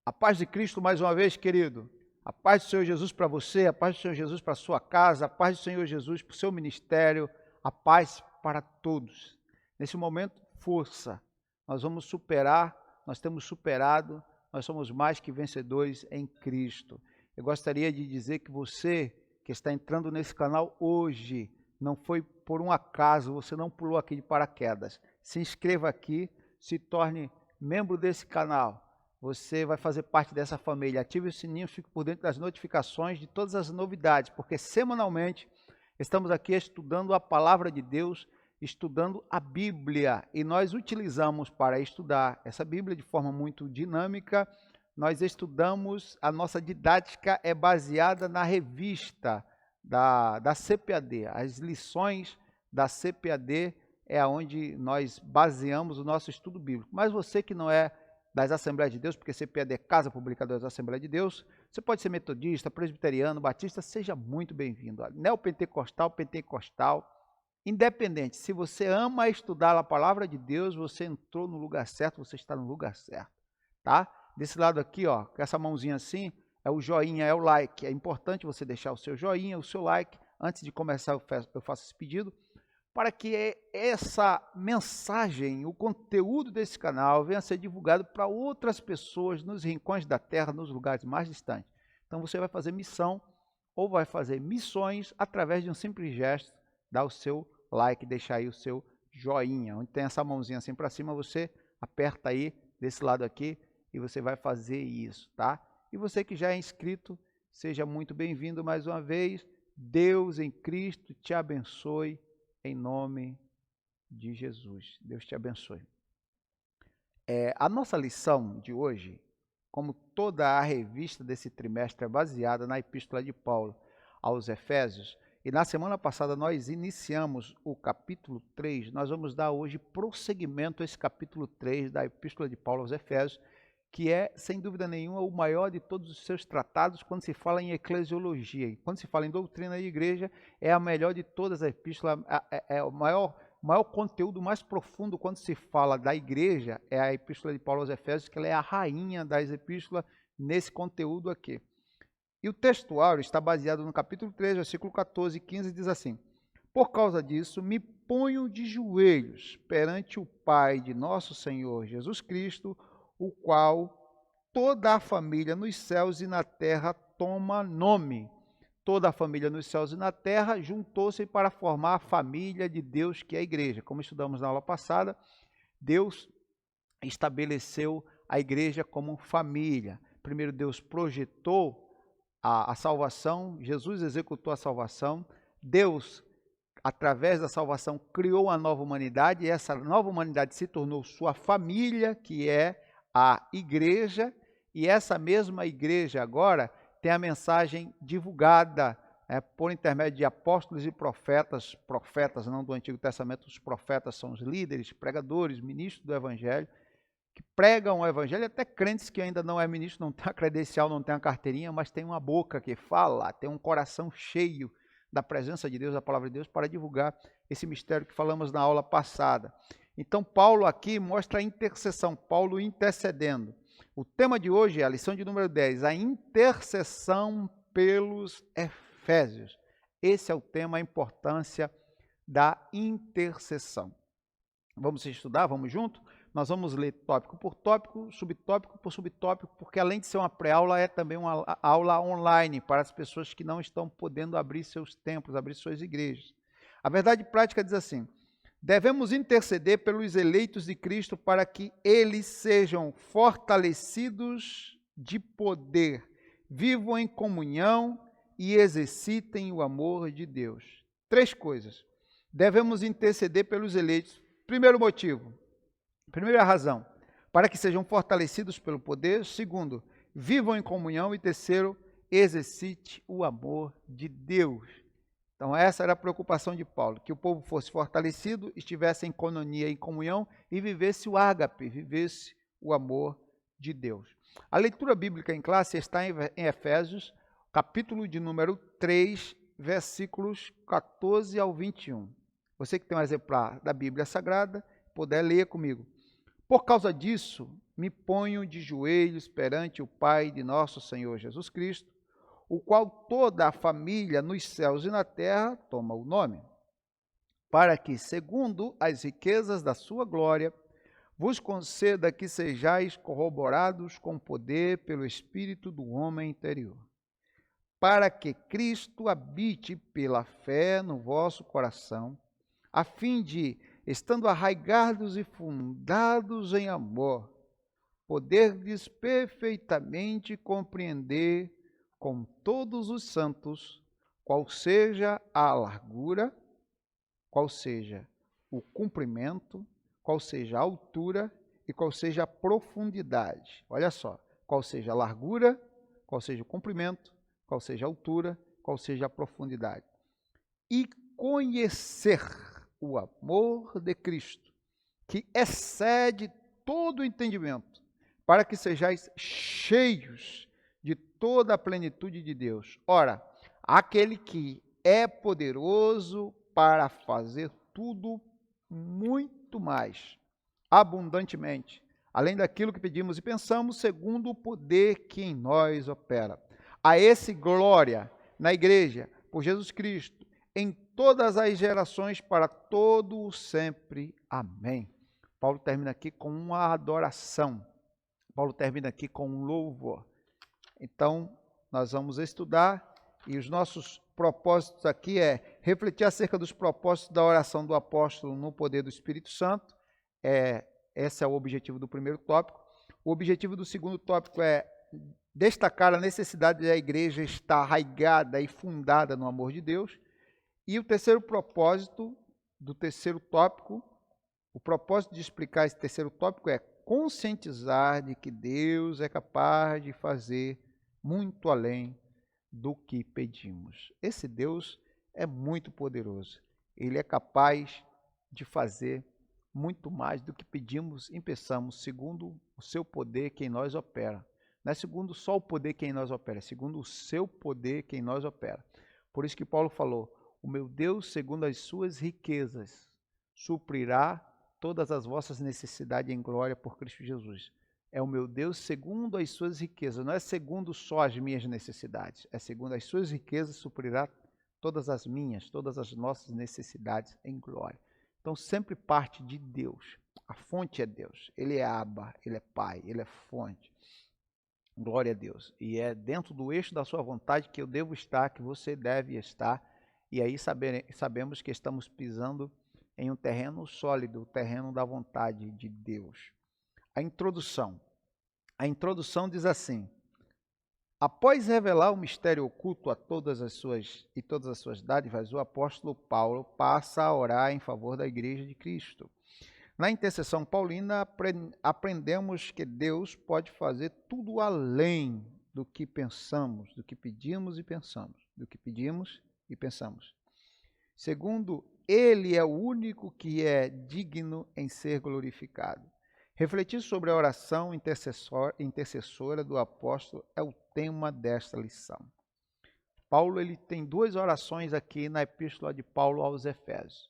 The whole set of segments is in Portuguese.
A paz de Cristo mais uma vez, querido. A paz do Senhor Jesus para você, a paz do Senhor Jesus para a sua casa, a paz do Senhor Jesus para o seu ministério, a paz para todos. Nesse momento, força. Nós vamos superar, nós temos superado, nós somos mais que vencedores em Cristo. Eu gostaria de dizer que você que está entrando nesse canal hoje, não foi por um acaso, você não pulou aqui de paraquedas. Se inscreva aqui, se torne membro desse canal. Você vai fazer parte dessa família. Ative o sininho, fique por dentro das notificações de todas as novidades, porque semanalmente estamos aqui estudando a palavra de Deus, estudando a Bíblia. E nós utilizamos para estudar essa Bíblia de forma muito dinâmica. Nós estudamos, a nossa didática é baseada na revista da CPAD. As lições da CPAD é onde nós baseamos o nosso estudo bíblico. Mas você que não é das Assembleias de Deus, porque CPAD é Casa Publicadora da Assembleia de Deus, você pode ser metodista, presbiteriano, batista, seja muito bem-vindo. Neopentecostal, pentecostal, independente. Se você ama estudar a palavra de Deus, você entrou no lugar certo, você está no lugar certo, tá? Desse lado aqui, ó, com essa mãozinha assim, é o joinha, é o like. É importante você deixar o seu joinha, o seu like. Antes de começar, eu faço esse pedido, para que essa mensagem, o conteúdo desse canal venha a ser divulgado para outras pessoas nos rincões da terra, nos lugares mais distantes. Então você vai fazer missão ou vai fazer missões através de um simples gesto, dar o seu like, deixar aí o seu joinha. Onde tem essa mãozinha assim para cima, você aperta aí desse lado aqui e você vai fazer isso, tá? E você que já é inscrito, seja muito bem-vindo mais uma vez. Deus em Cristo te abençoe. Em nome de Jesus. Deus te abençoe. A nossa lição de hoje, como toda a revista desse trimestre, é baseada na Epístola de Paulo aos Efésios. E na semana passada nós iniciamos o capítulo 3. Nós vamos dar hoje prosseguimento a esse capítulo 3 da Epístola de Paulo aos Efésios, que é, sem dúvida nenhuma, o maior de todos os seus tratados quando se fala em eclesiologia. E quando se fala em doutrina de igreja, é a melhor de todas as epístolas, é o maior conteúdo, mais profundo quando se fala da igreja, é a Epístola de Paulo aos Efésios, que ela é a rainha das epístolas nesse conteúdo aqui. E o textuário está baseado no capítulo 3, versículo 14 e 15, diz assim: Por causa disso, me ponho de joelhos perante o Pai de nosso Senhor Jesus Cristo, o qual toda a família nos céus e na terra toma nome. Toda a família nos céus e na terra juntou-se para formar a família de Deus, que é a igreja. Como estudamos na aula passada, Deus estabeleceu a igreja como família. Primeiro Deus projetou a salvação, Jesus executou a salvação, Deus, através da salvação, criou uma nova humanidade, e essa nova humanidade se tornou sua família, que é a igreja, e essa mesma igreja agora tem a mensagem divulgada por intermédio de apóstolos e profetas não do Antigo Testamento, os profetas são os líderes, pregadores, ministros do Evangelho, que pregam o Evangelho, até crentes que ainda não é ministro, não tem a credencial, não tem a carteirinha, mas tem uma boca que fala, tem um coração cheio da presença de Deus, da palavra de Deus, para divulgar esse mistério que falamos na aula passada. Então, Paulo aqui mostra a intercessão, Paulo intercedendo. O tema de hoje é a lição de número 10, a intercessão pelos Efésios. Esse é o tema, a importância da intercessão. Vamos estudar? Vamos junto? Nós vamos ler tópico por tópico, subtópico por subtópico, porque além de ser uma pré-aula, é também uma aula online para as pessoas que não estão podendo abrir seus templos, abrir suas igrejas. A verdade prática diz assim: devemos interceder pelos eleitos de Cristo para que eles sejam fortalecidos de poder, vivam em comunhão e exercitem o amor de Deus. 3 coisas. Devemos interceder pelos eleitos. Primeiro motivo, primeira razão, para que sejam fortalecidos pelo poder. Segundo, vivam em comunhão. E terceiro, exercite o amor de Deus. Então essa era a preocupação de Paulo, que o povo fosse fortalecido, estivesse em coinonia, em comunhão e vivesse o ágape, vivesse o amor de Deus. A leitura bíblica em classe está em Efésios, capítulo de número 3, versículos 14 ao 21. Você que tem um exemplar da Bíblia Sagrada, puder ler comigo. Por causa disso, me ponho de joelhos perante o Pai de nosso Senhor Jesus Cristo, o qual toda a família nos céus e na terra toma o nome, para que, segundo as riquezas da sua glória, vos conceda que sejais corroborados com poder pelo Espírito do homem interior, para que Cristo habite pela fé no vosso coração, a fim de, estando arraigados e fundados em amor, poderdes perfeitamente compreender com todos os santos qual seja a largura, qual seja o comprimento, qual seja a altura e qual seja a profundidade. Olha só, qual seja a largura, qual seja o comprimento, qual seja a altura, qual seja a profundidade. E conhecer o amor de Cristo, que excede todo o entendimento, para que sejais cheios de toda a plenitude de Deus. Ora, aquele que é poderoso para fazer tudo muito mais, abundantemente, além daquilo que pedimos e pensamos, segundo o poder que em nós opera. A esse glória na igreja, por Jesus Cristo, em todas as gerações, para todo o sempre. Amém. Paulo termina aqui com uma adoração. Paulo termina aqui com um louvor. Então, nós vamos estudar e os nossos propósitos aqui é refletir acerca dos propósitos da oração do apóstolo no poder do Espírito Santo. Esse é o objetivo do primeiro tópico. O objetivo do segundo tópico é destacar a necessidade da igreja estar arraigada e fundada no amor de Deus. E o terceiro propósito do terceiro tópico, o propósito de explicar esse terceiro tópico é conscientizar de que Deus é capaz de fazer muito além do que pedimos. Esse Deus é muito poderoso. Ele é capaz de fazer muito mais do que pedimos e pensamos, segundo o seu poder que em nós opera. Não é segundo só o poder que em nós opera, é segundo o seu poder que em nós opera. Por isso que Paulo falou, o meu Deus, segundo as suas riquezas, suprirá todas as vossas necessidades em glória por Cristo Jesus. É o meu Deus segundo as suas riquezas, não é segundo só as minhas necessidades, é segundo as suas riquezas suprirá todas as minhas, todas as nossas necessidades em glória. Então sempre parte de Deus, a fonte é Deus, Ele é Abba, Ele é Pai, Ele é fonte. Glória a Deus. E é dentro do eixo da sua vontade que eu devo estar, que você deve estar, e aí sabemos que estamos pisando em um terreno sólido, o terreno da vontade de Deus. A introdução diz assim: após revelar o mistério oculto a todas as suas dádivas, o apóstolo Paulo passa a orar em favor da igreja de Cristo. Na intercessão paulina, aprendemos que Deus pode fazer tudo além do que pensamos, do que pedimos e pensamos, Segundo, Ele é o único que é digno em ser glorificado. Refletir sobre a oração intercessora do apóstolo é o tema desta lição. Paulo ele tem duas orações aqui na epístola de Paulo aos Efésios.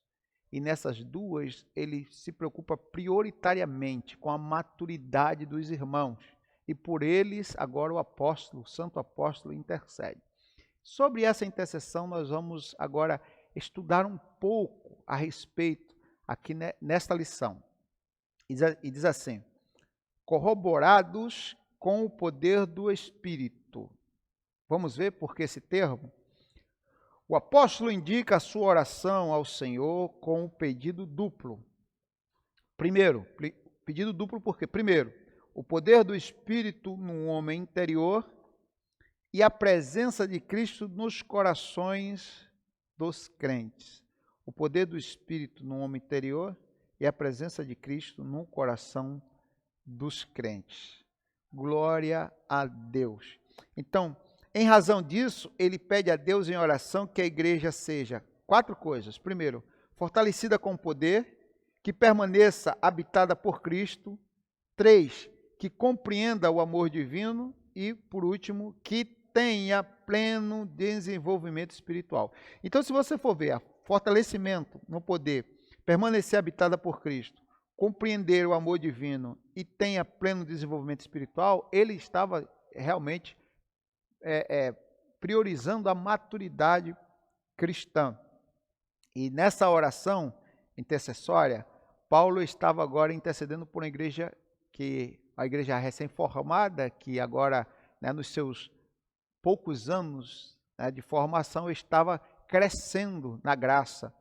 E nessas duas, ele se preocupa prioritariamente com a maturidade dos irmãos. E por eles, agora o santo apóstolo, intercede. Sobre essa intercessão, nós vamos agora estudar um pouco a respeito aqui nesta lição. E diz assim: corroborados com o poder do Espírito. Vamos ver por que esse termo? O apóstolo indica a sua oração ao Senhor com um pedido duplo. Primeiro, pedido duplo por quê? Primeiro, o poder do Espírito no homem interior e a presença de Cristo nos corações dos crentes. O poder do Espírito no homem interior e a presença de Cristo no coração dos crentes. Glória a Deus. Então, em razão disso, ele pede a Deus em oração que a igreja seja 4 coisas. Primeiro, fortalecida com poder, que permaneça habitada por Cristo. 3, que compreenda o amor divino. E, por último, que tenha pleno desenvolvimento espiritual. Então, se você for ver fortalecimento no poder, permanecer habitada por Cristo, compreender o amor divino e tenha pleno desenvolvimento espiritual, ele estava realmente priorizando a maturidade cristã. E nessa oração intercessória, Paulo estava agora intercedendo por uma igreja a igreja recém-formada, que agora, né, nos seus poucos anos, né, de formação, estava crescendo na graça.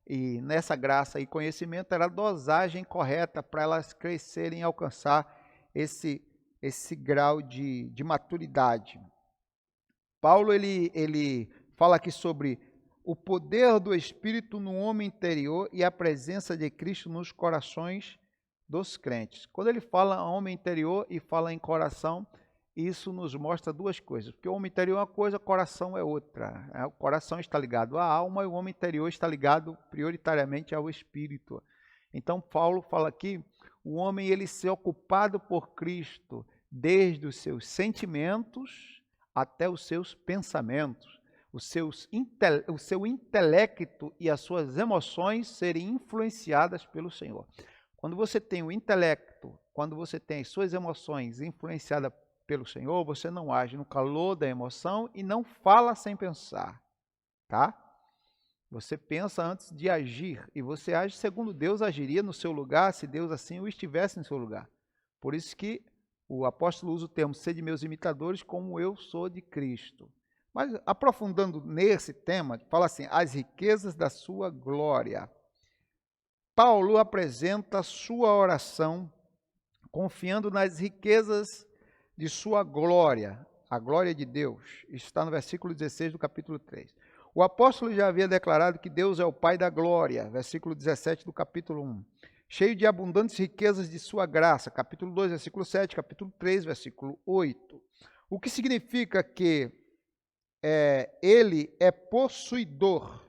E nessa graça e conhecimento era a dosagem correta para elas crescerem e alcançar esse grau de maturidade. Paulo ele fala aqui sobre o poder do Espírito no homem interior e a presença de Cristo nos corações dos crentes. Quando ele fala homem interior e fala em coração, isso nos mostra duas coisas, porque o homem interior é uma coisa, o coração é outra. O coração está ligado à alma e o homem interior está ligado prioritariamente ao Espírito. Então Paulo fala aqui, o homem ele ser ocupado por Cristo desde os seus sentimentos até os seus pensamentos, o seu intelecto e as suas emoções serem influenciadas pelo Senhor. Quando você tem o intelecto, quando você tem as suas emoções influenciadas pelo Senhor, você não age no calor da emoção e não fala sem pensar, tá? Você pensa antes de agir e você age segundo Deus agiria no seu lugar, se Deus assim o estivesse no seu lugar. Por isso que o apóstolo usa o termo, sede meus imitadores como eu sou de Cristo. Mas aprofundando nesse tema, fala assim, as riquezas da sua glória. Paulo apresenta sua oração confiando nas riquezas de sua glória, a glória de Deus. Está no versículo 16 do capítulo 3. O apóstolo já havia declarado que Deus é o Pai da glória, versículo 17 do capítulo 1. Cheio de abundantes riquezas de sua graça, capítulo 2, versículo 7, capítulo 3, versículo 8. O que significa que ele é possuidor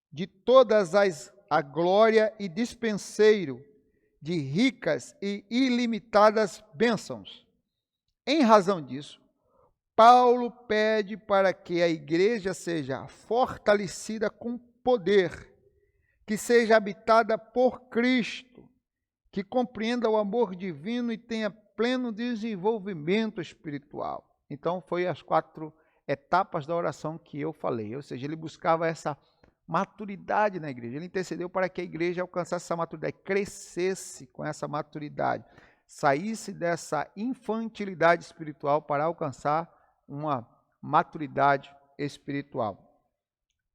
de todas a glória e dispenseiro de ricas e ilimitadas bênçãos. Em razão disso, Paulo pede para que a igreja seja fortalecida com poder, que seja habitada por Cristo, que compreenda o amor divino e tenha pleno desenvolvimento espiritual. Então, foi as 4 etapas da oração que eu falei, ou seja, ele buscava essa maturidade na igreja, ele intercedeu para que a igreja alcançasse essa maturidade, crescesse com essa maturidade, saísse dessa infantilidade espiritual para alcançar uma maturidade espiritual.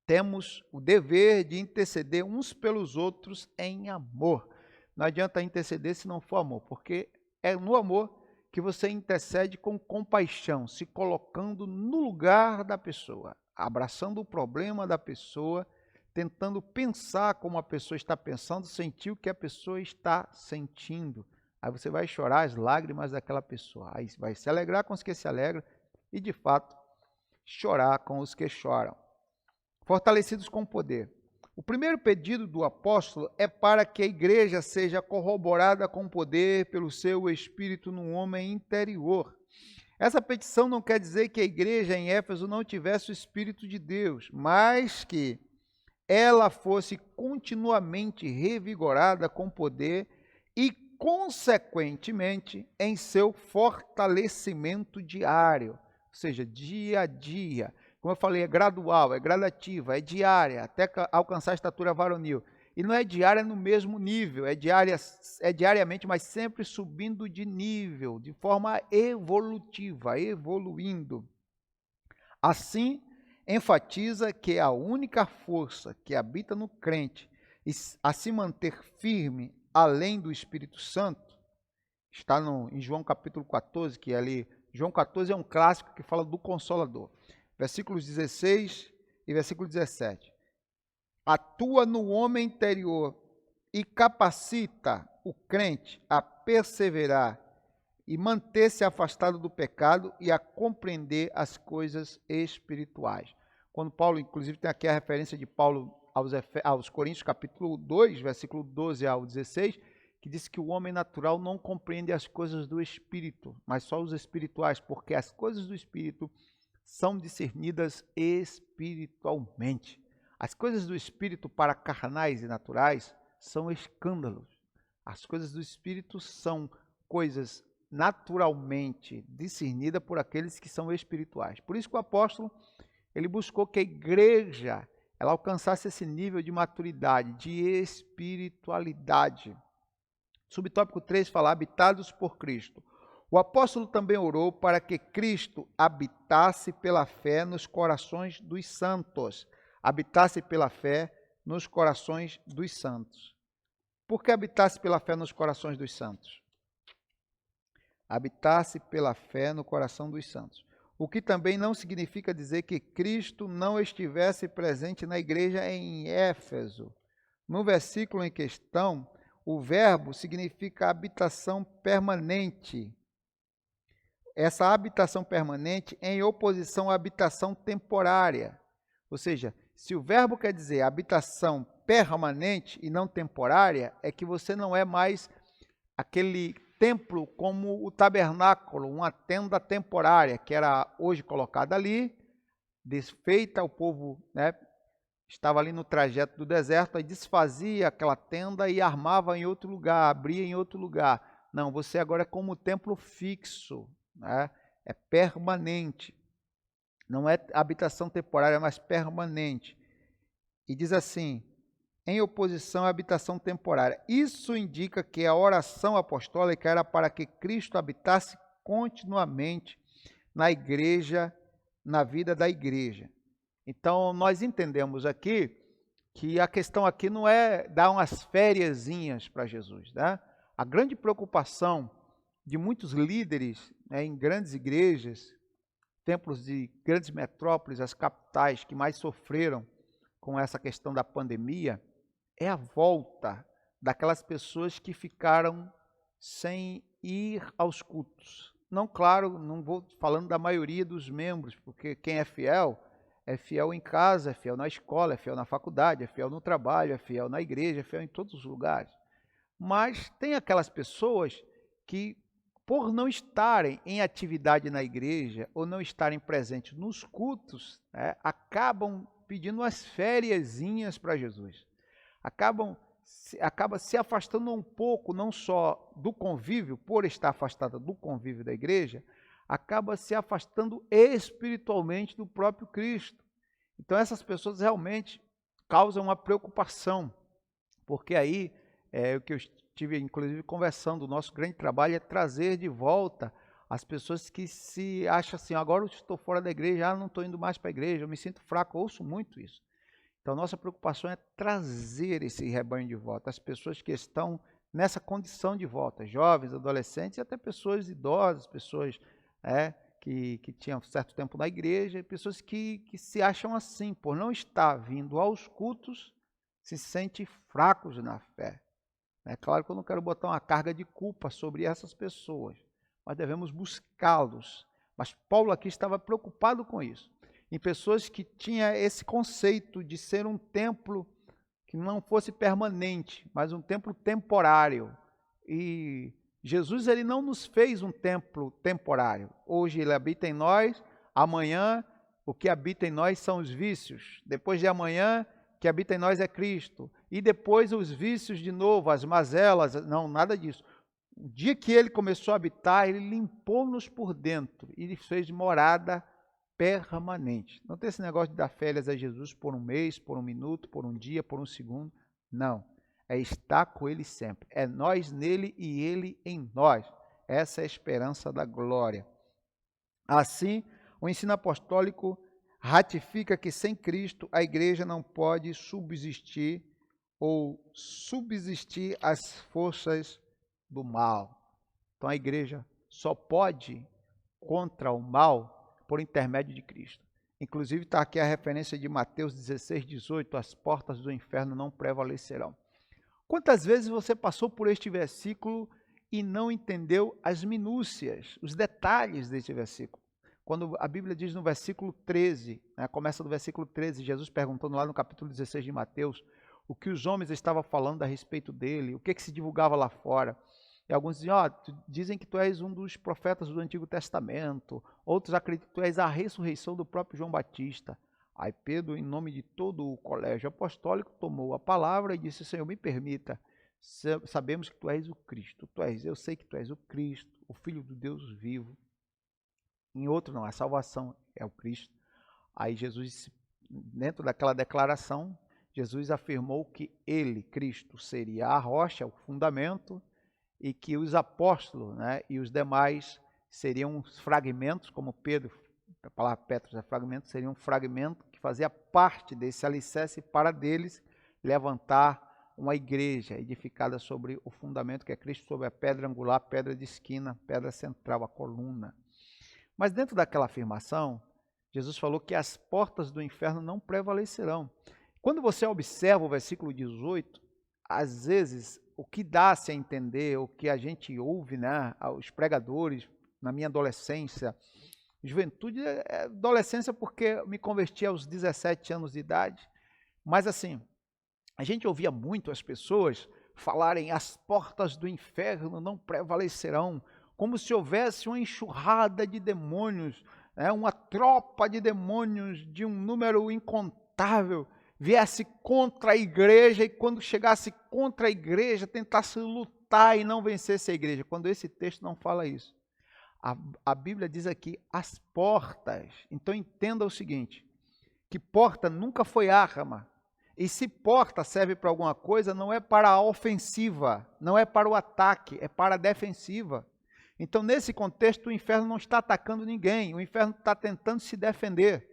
Temos o dever de interceder uns pelos outros em amor. Não adianta interceder se não for amor, porque é no amor que você intercede com compaixão, se colocando no lugar da pessoa, abraçando o problema da pessoa, tentando pensar como a pessoa está pensando, sentir o que a pessoa está sentindo. Aí você vai chorar as lágrimas daquela pessoa, aí vai se alegrar com os que se alegram e, de fato, chorar com os que choram. Fortalecidos com poder. O primeiro pedido do apóstolo é para que a igreja seja corroborada com poder pelo seu espírito no homem interior. Essa petição não quer dizer que a igreja em Éfeso não tivesse o Espírito de Deus, mas que ela fosse continuamente revigorada com poder e, consequentemente, em seu fortalecimento diário, ou seja, dia a dia. Como eu falei, é gradual, é gradativa, é diária, até alcançar a estatura varonil. E não é diária no mesmo nível, é diariamente, mas sempre subindo de nível, de forma evolutiva, evoluindo. Assim, enfatiza que a única força que habita no crente a se manter firme além do Espírito Santo, está em João capítulo 14, que ali, João 14 é um clássico que fala do Consolador. Versículos 16 e versículo 17. Atua no homem interior e capacita o crente a perseverar e manter-se afastado do pecado e a compreender as coisas espirituais. Quando Paulo, inclusive, tem aqui a referência de Paulo aos Coríntios, capítulo 2, versículo 12 ao 16, que diz que o homem natural não compreende as coisas do Espírito, mas só os espirituais, porque as coisas do Espírito são discernidas espiritualmente. As coisas do Espírito para carnais e naturais são escândalos. As coisas do Espírito são coisas naturalmente discernidas por aqueles que são espirituais. Por isso que o apóstolo ele buscou que a igreja ela alcançasse esse nível de maturidade, de espiritualidade. Subtópico 3 fala, habitados por Cristo. O apóstolo também orou para que Cristo habitasse pela fé nos corações dos santos. Habitasse pela fé nos corações dos santos. Por que habitasse pela fé nos corações dos santos? Habitasse pela fé no coração dos santos. O que também não significa dizer que Cristo não estivesse presente na igreja em Éfeso. No versículo em questão, o verbo significa habitação permanente. Essa habitação permanente em oposição à habitação temporária. Ou seja, se o verbo quer dizer habitação permanente e não temporária, é que você não é mais aquele templo como o tabernáculo, uma tenda temporária, que era hoje colocada ali, desfeita, o povo estava ali no trajeto do deserto, aí desfazia aquela tenda e armava em outro lugar, abria em outro lugar. Não, você agora é como templo fixo, é permanente. Não é habitação temporária, mas permanente. E diz assim, em oposição à habitação temporária. Isso indica que a oração apostólica era para que Cristo habitasse continuamente na igreja, na vida da igreja. Então, nós entendemos aqui que a questão aqui não é dar umas fériasinhas para Jesus. A grande preocupação de muitos líderes em grandes igrejas, templos de grandes metrópoles, as capitais que mais sofreram com essa questão da pandemia, é a volta daquelas pessoas que ficaram sem ir aos cultos. Não, claro, não vou falando da maioria dos membros, porque quem é fiel em casa, é fiel na escola, é fiel na faculdade, é fiel no trabalho, é fiel na igreja, é fiel em todos os lugares. Mas tem aquelas pessoas que, por não estarem em atividade na igreja ou não estarem presentes nos cultos, acabam pedindo umas fériasinhas para Jesus. Acaba se afastando um pouco, não só do convívio, por estar afastada do convívio da igreja, acaba se afastando espiritualmente do próprio Cristo. Então essas pessoas realmente causam uma preocupação, porque aí, o que eu estive inclusive conversando, o nosso grande trabalho é trazer de volta as pessoas que se acham assim, agora eu estou fora da igreja, não estou indo mais para a igreja, eu me sinto fraco, eu ouço muito isso. Então, nossa preocupação é trazer esse rebanho de volta, as pessoas que estão nessa condição de volta, jovens, adolescentes e até pessoas idosas, pessoas que tinham certo tempo na igreja, pessoas que se acham assim, por não estar vindo aos cultos, se sentem fracos na fé. É claro que eu não quero botar uma carga de culpa sobre essas pessoas, mas devemos buscá-los. Mas Paulo aqui estava preocupado com isso. Em pessoas que tinham esse conceito de ser um templo que não fosse permanente, mas um templo temporário. E Jesus ele não nos fez um templo temporário. Hoje ele habita em nós, amanhã o que habita em nós são os vícios. Depois de amanhã, o que habita em nós é Cristo. E depois os vícios de novo, as mazelas, não, nada disso. O dia que ele começou a habitar, ele limpou-nos por dentro e fez morada permanente. Não tem esse negócio de dar férias a Jesus por um mês, por um minuto, por um dia, por um segundo. Não. É estar com ele sempre. É nós nele e ele em nós. Essa é a esperança da glória. Assim, o ensino apostólico ratifica que sem Cristo a igreja não pode subsistir ou subsistir às forças do mal. Então a igreja só pode contra o mal por intermédio de Cristo. Inclusive está aqui a referência de Mateus 16, 18, as portas do inferno não prevalecerão. Quantas vezes você passou por este versículo e não entendeu as minúcias, os detalhes deste versículo? Quando a Bíblia diz no versículo 13, começa do versículo 13, Jesus perguntando lá no capítulo 16 de Mateus, o que os homens estavam falando a respeito dele, o que se divulgava lá fora. E alguns dizem, dizem que tu és um dos profetas do Antigo Testamento, outros acreditam que tu és a ressurreição do próprio João Batista. Aí Pedro, em nome de todo o colégio apostólico, tomou a palavra e disse: Senhor, me permita, sabemos que tu és o Cristo, eu sei que tu és o Cristo, o Filho do Deus vivo. Em outro não, a salvação é o Cristo. Aí Jesus, dentro daquela declaração, Jesus afirmou que ele, Cristo, seria a rocha, o fundamento, e que os apóstolos, né, e os demais seriam os fragmentos, como Pedro, a palavra Petros é fragmento, seria um fragmento que fazia parte desse alicerce para deles levantar uma igreja edificada sobre o fundamento que é Cristo, sobre a pedra angular, pedra de esquina, pedra central, a coluna. Mas dentro daquela afirmação, Jesus falou que as portas do inferno não prevalecerão. Quando você observa o versículo 18, às vezes o que dá-se a entender, o que a gente ouve, né, os pregadores, na minha adolescência, juventude, adolescência porque me converti aos 17 anos de idade, mas assim, a gente ouvia muito as pessoas falarem: as portas do inferno não prevalecerão, como se houvesse uma enxurrada de demônios, né, uma tropa de demônios de um número incontável, viesse contra a igreja e quando chegasse contra a igreja, tentasse lutar e não vencesse a igreja, quando esse texto não fala isso. A Bíblia diz aqui as portas. Então entenda o seguinte, que porta nunca foi arma. E se porta serve para alguma coisa, não é para a ofensiva, não é para o ataque, é para a defensiva. Então nesse contexto o inferno não está atacando ninguém, o inferno está tentando se defender.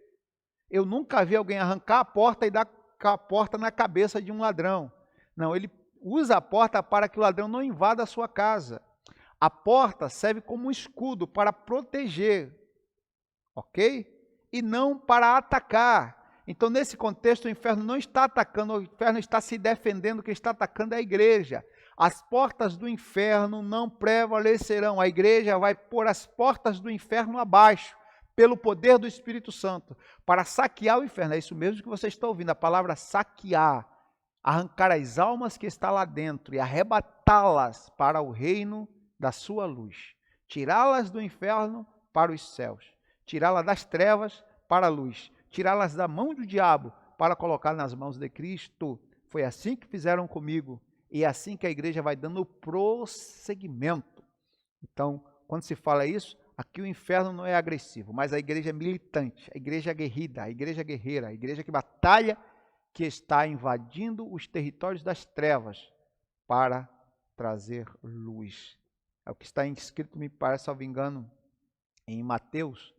Eu nunca vi alguém arrancar a porta e dar a porta na cabeça de um ladrão. Não, ele usa a porta para que o ladrão não invada a sua casa. A porta serve como um escudo para proteger, ok? E não para atacar. Então, nesse contexto, o inferno não está atacando, o inferno está se defendendo, quem está atacando é a igreja. As portas do inferno não prevalecerão. A igreja vai pôr as portas do inferno abaixo, pelo poder do Espírito Santo, para saquear o inferno. É isso mesmo que você está ouvindo, a palavra saquear. Arrancar as almas que estão lá dentro e arrebatá-las para o reino da sua luz, tirá-las do inferno para os céus, tirá-las das trevas para a luz, tirá-las da mão do diabo para colocar nas mãos de Cristo. Foi assim que fizeram comigo e é assim que a igreja vai dando prosseguimento. Então, quando se fala isso, aqui o inferno não é agressivo, mas a igreja é militante, a igreja aguerrida, a igreja guerreira, a igreja que batalha, que está invadindo os territórios das trevas para trazer luz. É o que está escrito, me parece, salvo engano, em Mateus,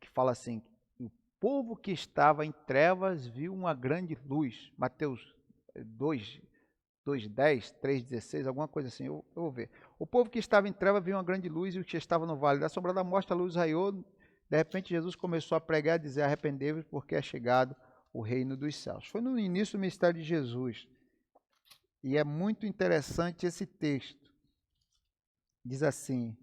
que fala assim: o povo que estava em trevas viu uma grande luz. Mateus 2:10, 3:16, alguma coisa assim, eu vou ver. O povo que estava em trevas viu uma grande luz e o que estava no vale da sombra da morte, a luz raiou. De repente Jesus começou a pregar e dizer: arrependei-vos porque é chegado o reino dos céus. Foi no início do ministério de Jesus. E é muito interessante esse texto. Diz assim,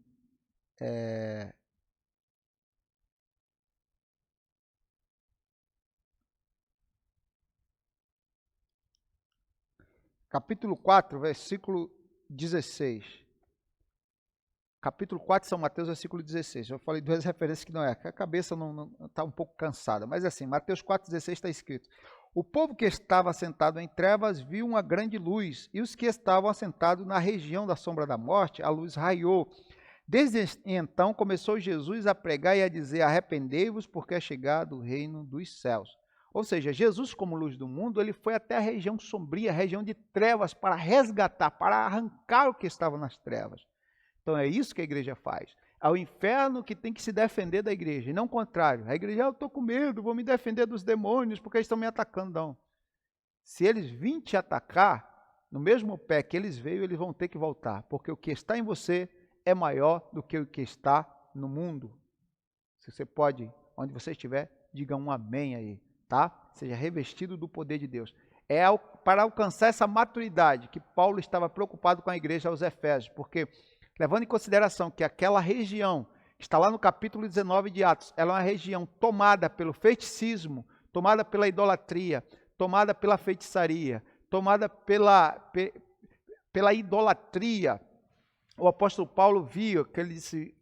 capítulo 4, versículo 16. Capítulo 4 de São Mateus, versículo 16. Eu falei duas referências que não é, a cabeça não está um pouco cansada, mas assim, Mateus 4,16 está escrito: o povo que estava assentado em trevas viu uma grande luz, e os que estavam assentados na região da sombra da morte, a luz raiou. Desde então começou Jesus a pregar e a dizer: arrependei-vos, porque é chegado o reino dos céus. Ou seja, Jesus, como luz do mundo, ele foi até a região sombria, a região de trevas, para resgatar, para arrancar o que estava nas trevas. Então é isso que a igreja faz. É o inferno que tem que se defender da igreja, e não o contrário. A igreja: eu estou com medo, vou me defender dos demônios, porque eles estão me atacando. Não. Se eles virem te atacar, no mesmo pé que eles veio, eles vão ter que voltar, porque o que está em você é maior do que o que está no mundo. Se você pode, onde você estiver, diga um amém aí, tá? Seja revestido do poder de Deus. É para alcançar essa maturidade que Paulo estava preocupado com a igreja aos Efésios, porque, levando em consideração que aquela região, que está lá no capítulo 19 de Atos, ela é uma região tomada pelo feiticismo, tomada pela idolatria, tomada pela feitiçaria, tomada pela idolatria. O apóstolo Paulo viu que ele disse,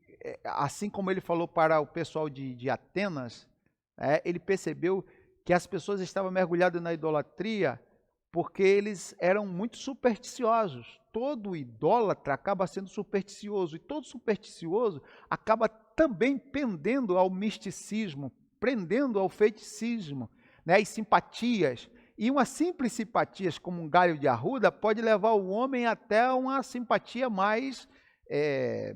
assim como ele falou para o pessoal de Atenas, ele percebeu que as pessoas estavam mergulhadas na idolatria porque eles eram muito supersticiosos. Todo idólatra acaba sendo supersticioso, e todo supersticioso acaba também pendendo ao misticismo, prendendo ao feiticismo, né, as simpatias. E uma simples simpatia, como um galho de arruda, pode levar o homem até uma simpatia mais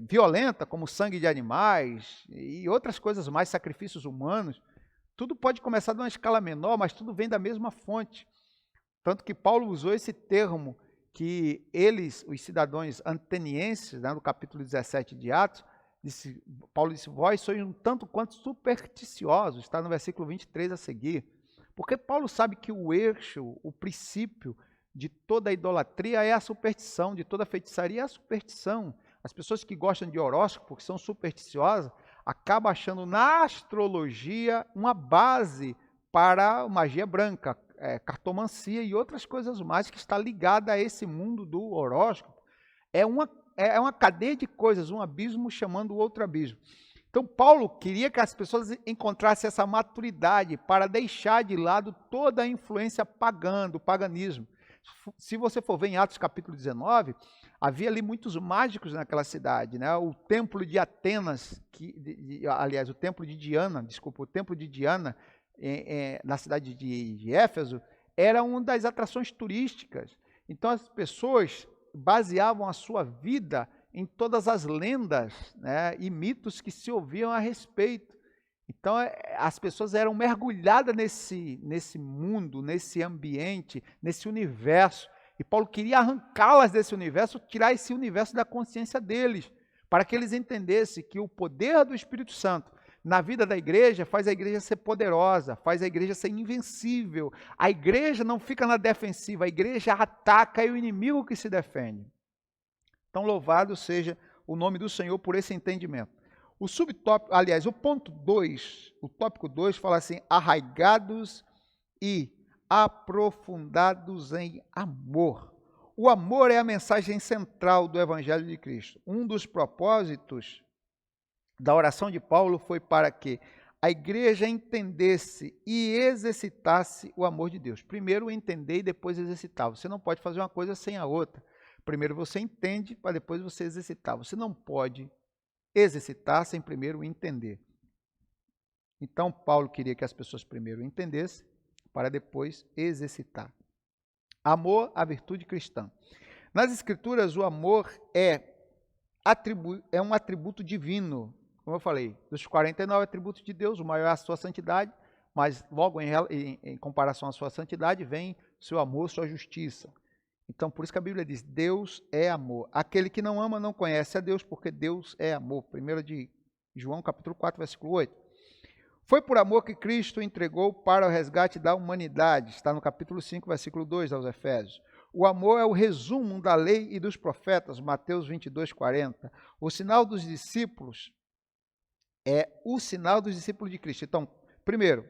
violenta, como sangue de animais e outras coisas mais, sacrifícios humanos. Tudo pode começar de uma escala menor, mas tudo vem da mesma fonte. Tanto que Paulo usou esse termo que eles, os cidadãos atenienses, né, no capítulo 17 de Atos, Paulo disse, vós sois um tanto quanto supersticiosos, está no versículo 23 a seguir. Porque Paulo sabe que o eixo, o princípio de toda a idolatria é a superstição, de toda a feitiçaria é a superstição. As pessoas que gostam de horóscopo, que são supersticiosas, acabam achando na astrologia uma base para a magia branca, cartomancia e outras coisas mais que está ligada a esse mundo do horóscopo. É uma cadeia de coisas, um abismo chamando o outro abismo. Então, Paulo queria que as pessoas encontrassem essa maturidade para deixar de lado toda a influência pagã, do paganismo. Se você for ver em Atos capítulo 19, havia ali muitos mágicos naquela cidade, né? O templo de Atenas, aliás, o templo de Diana, na cidade de Éfeso, era uma das atrações turísticas. Então as pessoas baseavam a sua vida em todas as lendas, né, e mitos que se ouviam a respeito. Então as pessoas eram mergulhadas nesse mundo, nesse ambiente, nesse universo. E Paulo queria arrancá-las desse universo, tirar esse universo da consciência deles, para que eles entendessem que o poder do Espírito Santo na vida da igreja faz a igreja ser poderosa, faz a igreja ser invencível. A igreja não fica na defensiva, a igreja ataca e o inimigo que se defende. Então, louvado seja o nome do Senhor por esse entendimento. O subtópico, aliás, o ponto 2, o tópico 2 fala assim, arraigados e aprofundados em amor. O amor é a mensagem central do Evangelho de Cristo. Um dos propósitos da oração de Paulo foi para que a igreja entendesse e exercitasse o amor de Deus. Primeiro entender e depois exercitar. Você não pode fazer uma coisa sem a outra. Primeiro você entende para depois você exercitar. Você não pode exercitar sem primeiro entender. Então Paulo queria que as pessoas primeiro entendessem para depois exercitar. Amor, a virtude cristã. Nas Escrituras, o amor é um atributo divino. Como eu falei, dos 49 atributos de Deus, o maior é a sua santidade, mas logo em comparação à sua santidade vem seu amor, sua justiça. Então, por isso que a Bíblia diz, Deus é amor. Aquele que não ama não conhece a Deus, porque Deus é amor. 1 de João, capítulo 4, versículo 8. Foi por amor que Cristo entregou para o resgate da humanidade. Está no capítulo 5, versículo 2 aos Efésios. O amor é o resumo da lei e dos profetas, Mateus 22, 40. O sinal dos discípulos é o sinal dos discípulos de Cristo. Então, primeiro,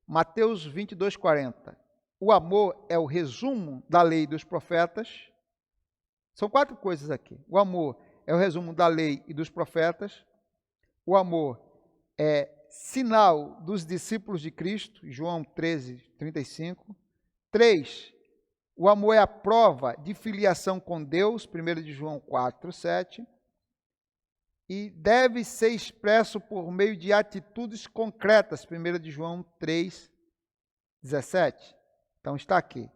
Mateus 22, 40. O amor é o resumo da lei e dos profetas. São 4 coisas aqui. O amor é o resumo da lei e dos profetas. O amor é sinal dos discípulos de Cristo, João 13, 35. 3. O amor é a prova de filiação com Deus, 1 de João 4, 7. E deve ser expresso por meio de atitudes concretas, 1 de João 3, 17. Então está aqui,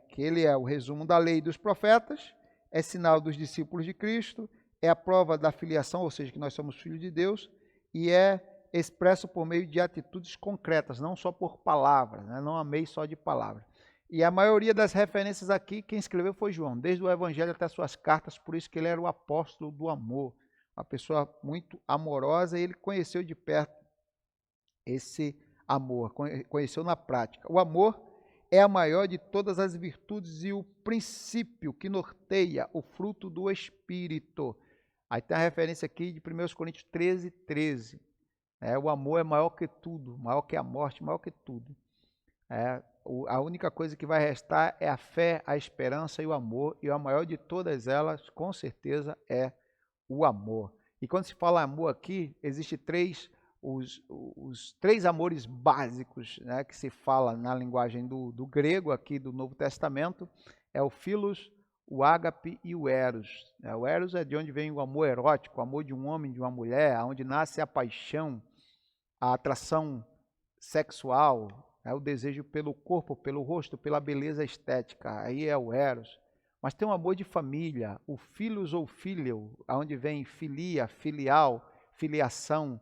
que ele é o resumo da lei e dos profetas, é sinal dos discípulos de Cristo, é a prova da filiação, ou seja, que nós somos filhos de Deus, e é expresso por meio de atitudes concretas, não só por palavras, né? Não amei só de palavras. E a maioria das referências aqui, quem escreveu foi João, desde o Evangelho até suas cartas, por isso que ele era o apóstolo do amor, uma pessoa muito amorosa, e ele conheceu de perto esse amor, conheceu na prática. O amor é a maior de todas as virtudes e o princípio que norteia o fruto do Espírito. Aí tem a referência aqui de 1 Coríntios 13, 13. O amor é maior que tudo, maior que a morte, maior que tudo. A única coisa que vai restar é a fé, a esperança e o amor, e a maior de todas elas, com certeza, é o amor. E quando se fala amor aqui, existem 3 os três amores básicos, né, que se fala na linguagem do grego aqui do Novo Testamento, é o philos, o ágape e o eros. O eros é de onde vem o amor erótico, o amor de um homem, de uma mulher, onde nasce a paixão, a atração sexual, o desejo pelo corpo, pelo rosto, pela beleza estética. Aí é o eros. Mas tem um amor de família, o philos ou filio, onde vem filia, filial, filiação,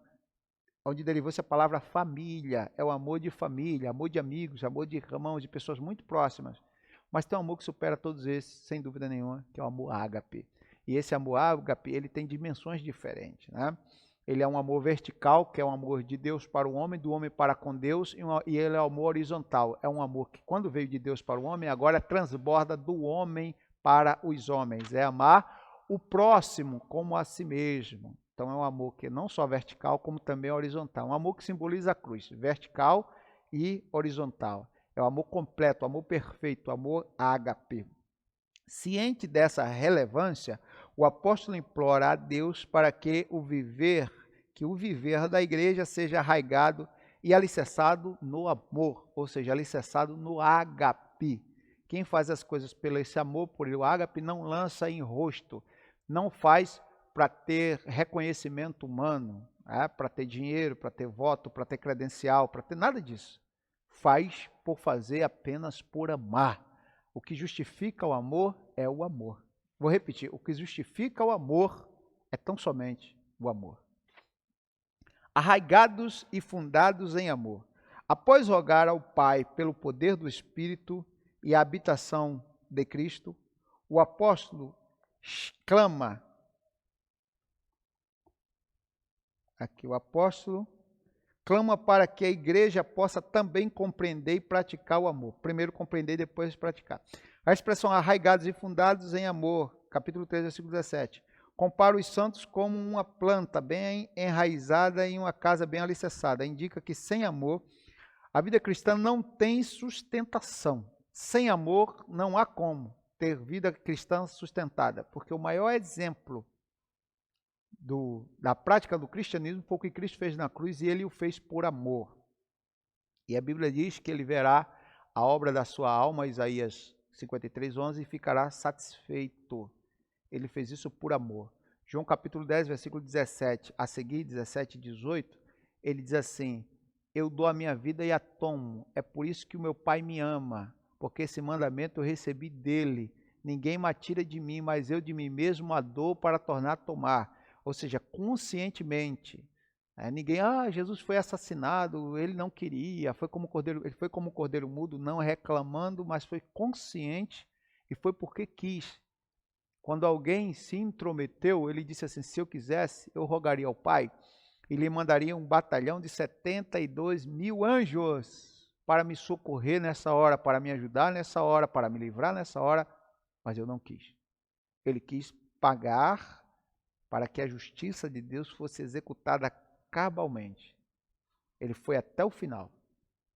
onde derivou-se a palavra família. É o amor de família, amor de amigos, amor de irmãos, de pessoas muito próximas. Mas tem um amor que supera todos esses, sem dúvida nenhuma, que é o amor ágape. E esse amor ágape, ele tem dimensões diferentes, né? Ele é um amor vertical, que é um amor de Deus para o homem, do homem para com Deus, e ele é um amor horizontal. É um amor que, quando veio de Deus para o homem, agora transborda do homem para os homens. É amar o próximo como a si mesmo. Então é um amor que não só vertical, como também horizontal. Um amor que simboliza a cruz, vertical e horizontal. É o amor completo, o amor perfeito, o amor ágape. Ciente dessa relevância, o apóstolo implora a Deus para que o viver da igreja seja arraigado e alicerçado no amor, ou seja, alicerçado no ágape. Quem faz as coisas pelo esse amor, por o ágape, não lança em rosto, não faz para ter reconhecimento humano, para ter dinheiro, para ter voto, para ter credencial, para ter nada disso. Faz por fazer apenas por amar. O que justifica o amor é o amor. Vou repetir, o que justifica o amor é tão somente o amor. Arraigados e fundados em amor. Após rogar ao Pai pelo poder do Espírito e a habitação de Cristo, o apóstolo clama. Aqui o apóstolo clama para que a igreja possa também compreender e praticar o amor. Primeiro compreender, depois praticar. A expressão arraigados e fundados em amor, capítulo 3, versículo 17. Compara os santos como uma planta bem enraizada em uma casa bem alicerçada. Indica que sem amor, a vida cristã não tem sustentação. Sem amor, não há como ter vida cristã sustentada. Porque o maior exemplo da prática do cristianismo foi o que Cristo fez na cruz, e ele o fez por amor. E a Bíblia diz que ele verá a obra da sua alma, Isaías 53:11, e ficará satisfeito. Ele fez isso por amor. João capítulo 10, versículo 17, a seguir, 17 e 18, ele diz assim: eu dou a minha vida e a tomo, é por isso que o meu Pai me ama, porque esse mandamento eu recebi dele. Ninguém me tira de mim, mas eu de mim mesmo a dou para tornar a tomar. Ou seja, conscientemente. Ninguém, Jesus foi assassinado, ele não queria, ele foi como um cordeiro mudo, não reclamando, mas foi consciente e foi porque quis. Quando alguém se intrometeu, ele disse assim: se eu quisesse, eu rogaria ao Pai e lhe mandaria um batalhão de 72 mil anjos para me socorrer nessa hora, para me ajudar nessa hora, para me livrar nessa hora, mas eu não quis. Ele quis pagar para que a justiça de Deus fosse executada cabalmente. Ele foi até o final.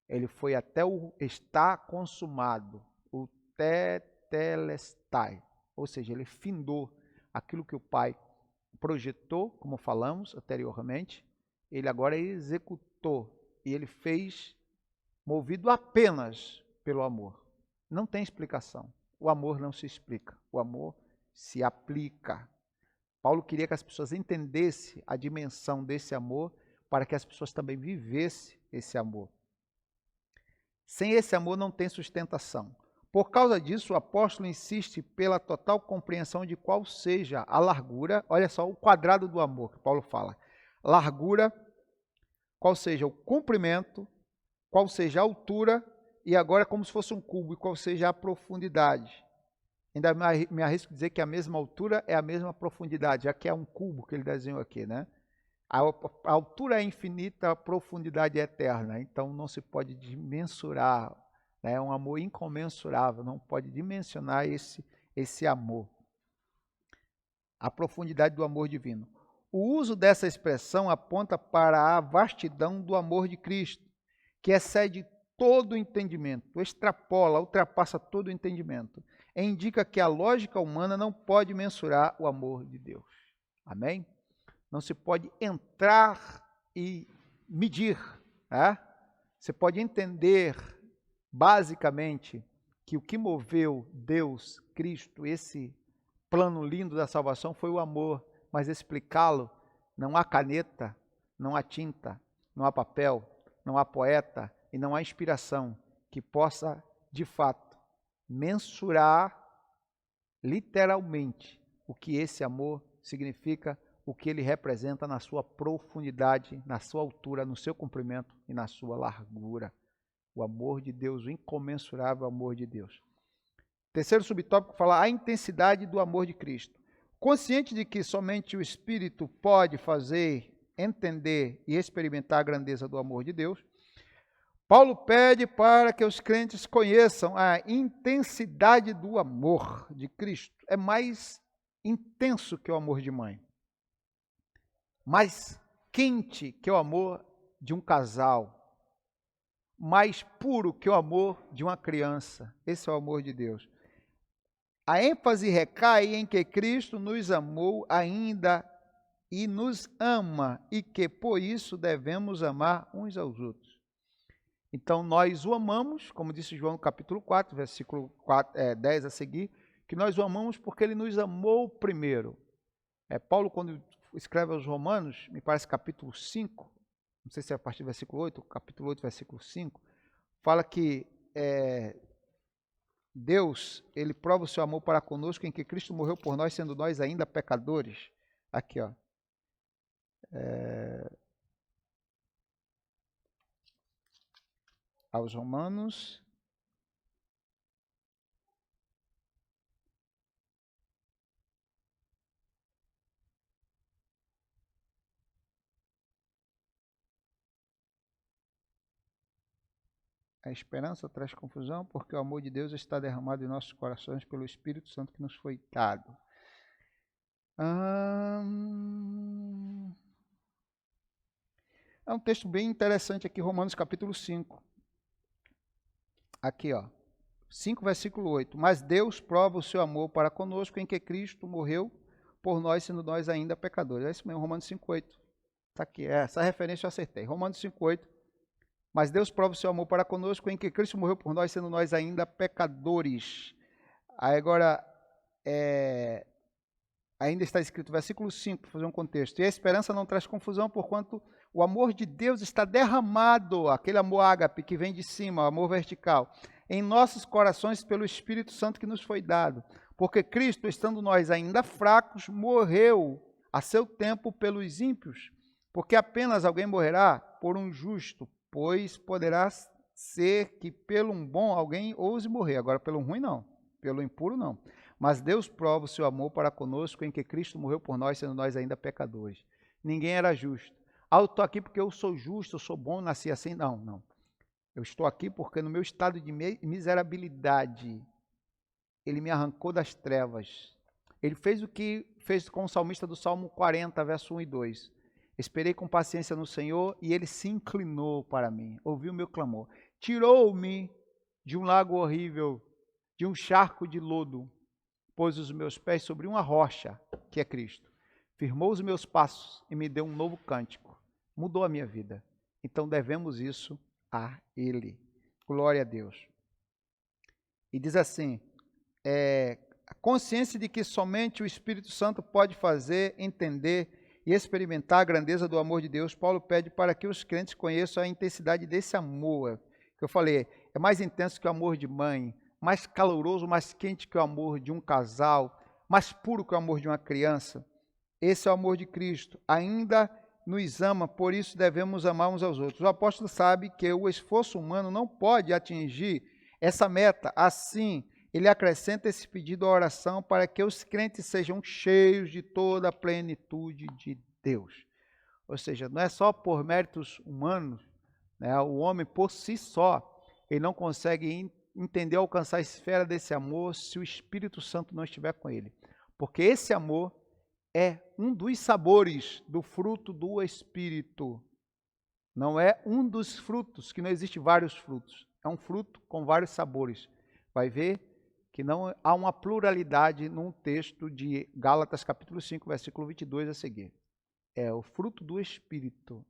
Ele foi até o está consumado, o tetelestai. Ou seja, ele findou aquilo que o Pai projetou, como falamos anteriormente, ele agora executou. E ele fez movido apenas pelo amor. Não tem explicação. O amor não se explica. O amor se aplica. Paulo queria que as pessoas entendessem a dimensão desse amor para que as pessoas também vivessem esse amor. Sem esse amor não tem sustentação. Por causa disso, o apóstolo insiste pela total compreensão de qual seja a largura, olha só o quadrado do amor que Paulo fala. Largura, qual seja o comprimento, qual seja a altura, e agora é como se fosse um cubo, e qual seja a profundidade. Ainda me arrisco dizer que a mesma altura é a mesma profundidade, já que é um cubo que ele desenhou aqui, né? A altura é infinita, a profundidade é eterna, então não se pode dimensurar, né? É um amor incomensurável, não pode dimensionar esse amor. A profundidade do amor divino. O uso dessa expressão aponta para a vastidão do amor de Cristo, que excede todo o entendimento, ultrapassa todo o entendimento. E indica que a lógica humana não pode mensurar o amor de Deus. Amém? Não se pode entrar e medir, né? Você pode entender basicamente que o que moveu Deus, Cristo, esse plano lindo da salvação foi o amor, mas explicá-lo não há caneta, não há tinta, não há papel, não há poeta e não há inspiração que possa, de fato, mensurar literalmente o que esse amor significa, o que ele representa na sua profundidade, na sua altura, no seu comprimento e na sua largura. O amor de Deus, o incomensurável amor de Deus. Terceiro subtópico fala a intensidade do amor de Cristo. Consciente de que somente o Espírito pode fazer, entender e experimentar a grandeza do amor de Deus, Paulo pede para que os crentes conheçam a intensidade do amor de Cristo. É mais intenso que o amor de mãe, mais quente que o amor de um casal, mais puro que o amor de uma criança. Esse é o amor de Deus. A ênfase recai em que Cristo nos amou ainda e nos ama, e que por isso devemos amar uns aos outros. Então nós o amamos, como disse João no capítulo 4, versículo 10 a seguir, que nós o amamos porque ele nos amou primeiro. Paulo, quando escreve aos Romanos, me parece capítulo 5, não sei se é a partir do versículo 8, capítulo 8, versículo 5, fala que Deus, ele prova o seu amor para conosco em que Cristo morreu por nós, sendo nós ainda pecadores. Aqui, ó. Aos Romanos. A esperança traz confusão, porque o amor de Deus está derramado em nossos corações pelo Espírito Santo que nos foi dado. É um texto bem interessante aqui, Romanos capítulo 5. Aqui, ó. 5, versículo 8. Mas Deus prova o seu amor para conosco em que Cristo morreu por nós, sendo nós ainda pecadores. É isso mesmo, Romanos 5, 8. Está aqui, essa referência eu acertei. Romanos 5, 8. Mas Deus prova o seu amor para conosco em que Cristo morreu por nós, sendo nós ainda pecadores. Aí agora, ainda está escrito, versículo 5, para fazer um contexto. E a esperança não traz confusão, porquanto o amor de Deus está derramado, aquele amor ágape que vem de cima, o amor vertical, em nossos corações pelo Espírito Santo que nos foi dado. Porque Cristo, estando nós ainda fracos, morreu a seu tempo pelos ímpios. Porque apenas alguém morrerá por um justo, pois poderá ser que pelo um bom alguém ouse morrer. Agora, pelo ruim não, pelo impuro não. Mas Deus prova o seu amor para conosco em que Cristo morreu por nós, sendo nós ainda pecadores. Ninguém era justo. Eu estou aqui porque eu sou justo, eu sou bom, nasci assim. Não, não. Eu estou aqui porque no meu estado de miserabilidade, ele me arrancou das trevas. Ele fez o que fez com o salmista do Salmo 40, verso 1 e 2. Esperei com paciência no Senhor e ele se inclinou para mim, ouviu o meu clamor. Tirou-me de um lago horrível, de um charco de lodo, pôs os meus pés sobre uma rocha, que é Cristo. Firmou os meus passos e me deu um novo cântico. Mudou a minha vida. Então devemos isso a Ele. Glória a Deus. E diz assim, a consciência de que somente o Espírito Santo pode fazer, entender e experimentar a grandeza do amor de Deus, Paulo pede para que os crentes conheçam a intensidade desse amor. Que eu falei, é mais intenso que o amor de mãe, mais caloroso, mais quente que o amor de um casal, mais puro que o amor de uma criança. Esse é o amor de Cristo. Ainda nos ama, por isso devemos amar uns aos outros. O apóstolo sabe que o esforço humano não pode atingir essa meta. Assim, ele acrescenta esse pedido à oração para que os crentes sejam cheios de toda a plenitude de Deus. Ou seja, não é só por méritos humanos, né? O homem por si só, ele não consegue entender, alcançar a esfera desse amor se o Espírito Santo não estiver com ele. Porque esse amor é um dos sabores do fruto do Espírito. Não é um dos frutos, que não existe vários frutos. É um fruto com vários sabores. Vai ver que não há uma pluralidade num texto de Gálatas capítulo 5, versículo 22 a seguir. É o fruto do Espírito.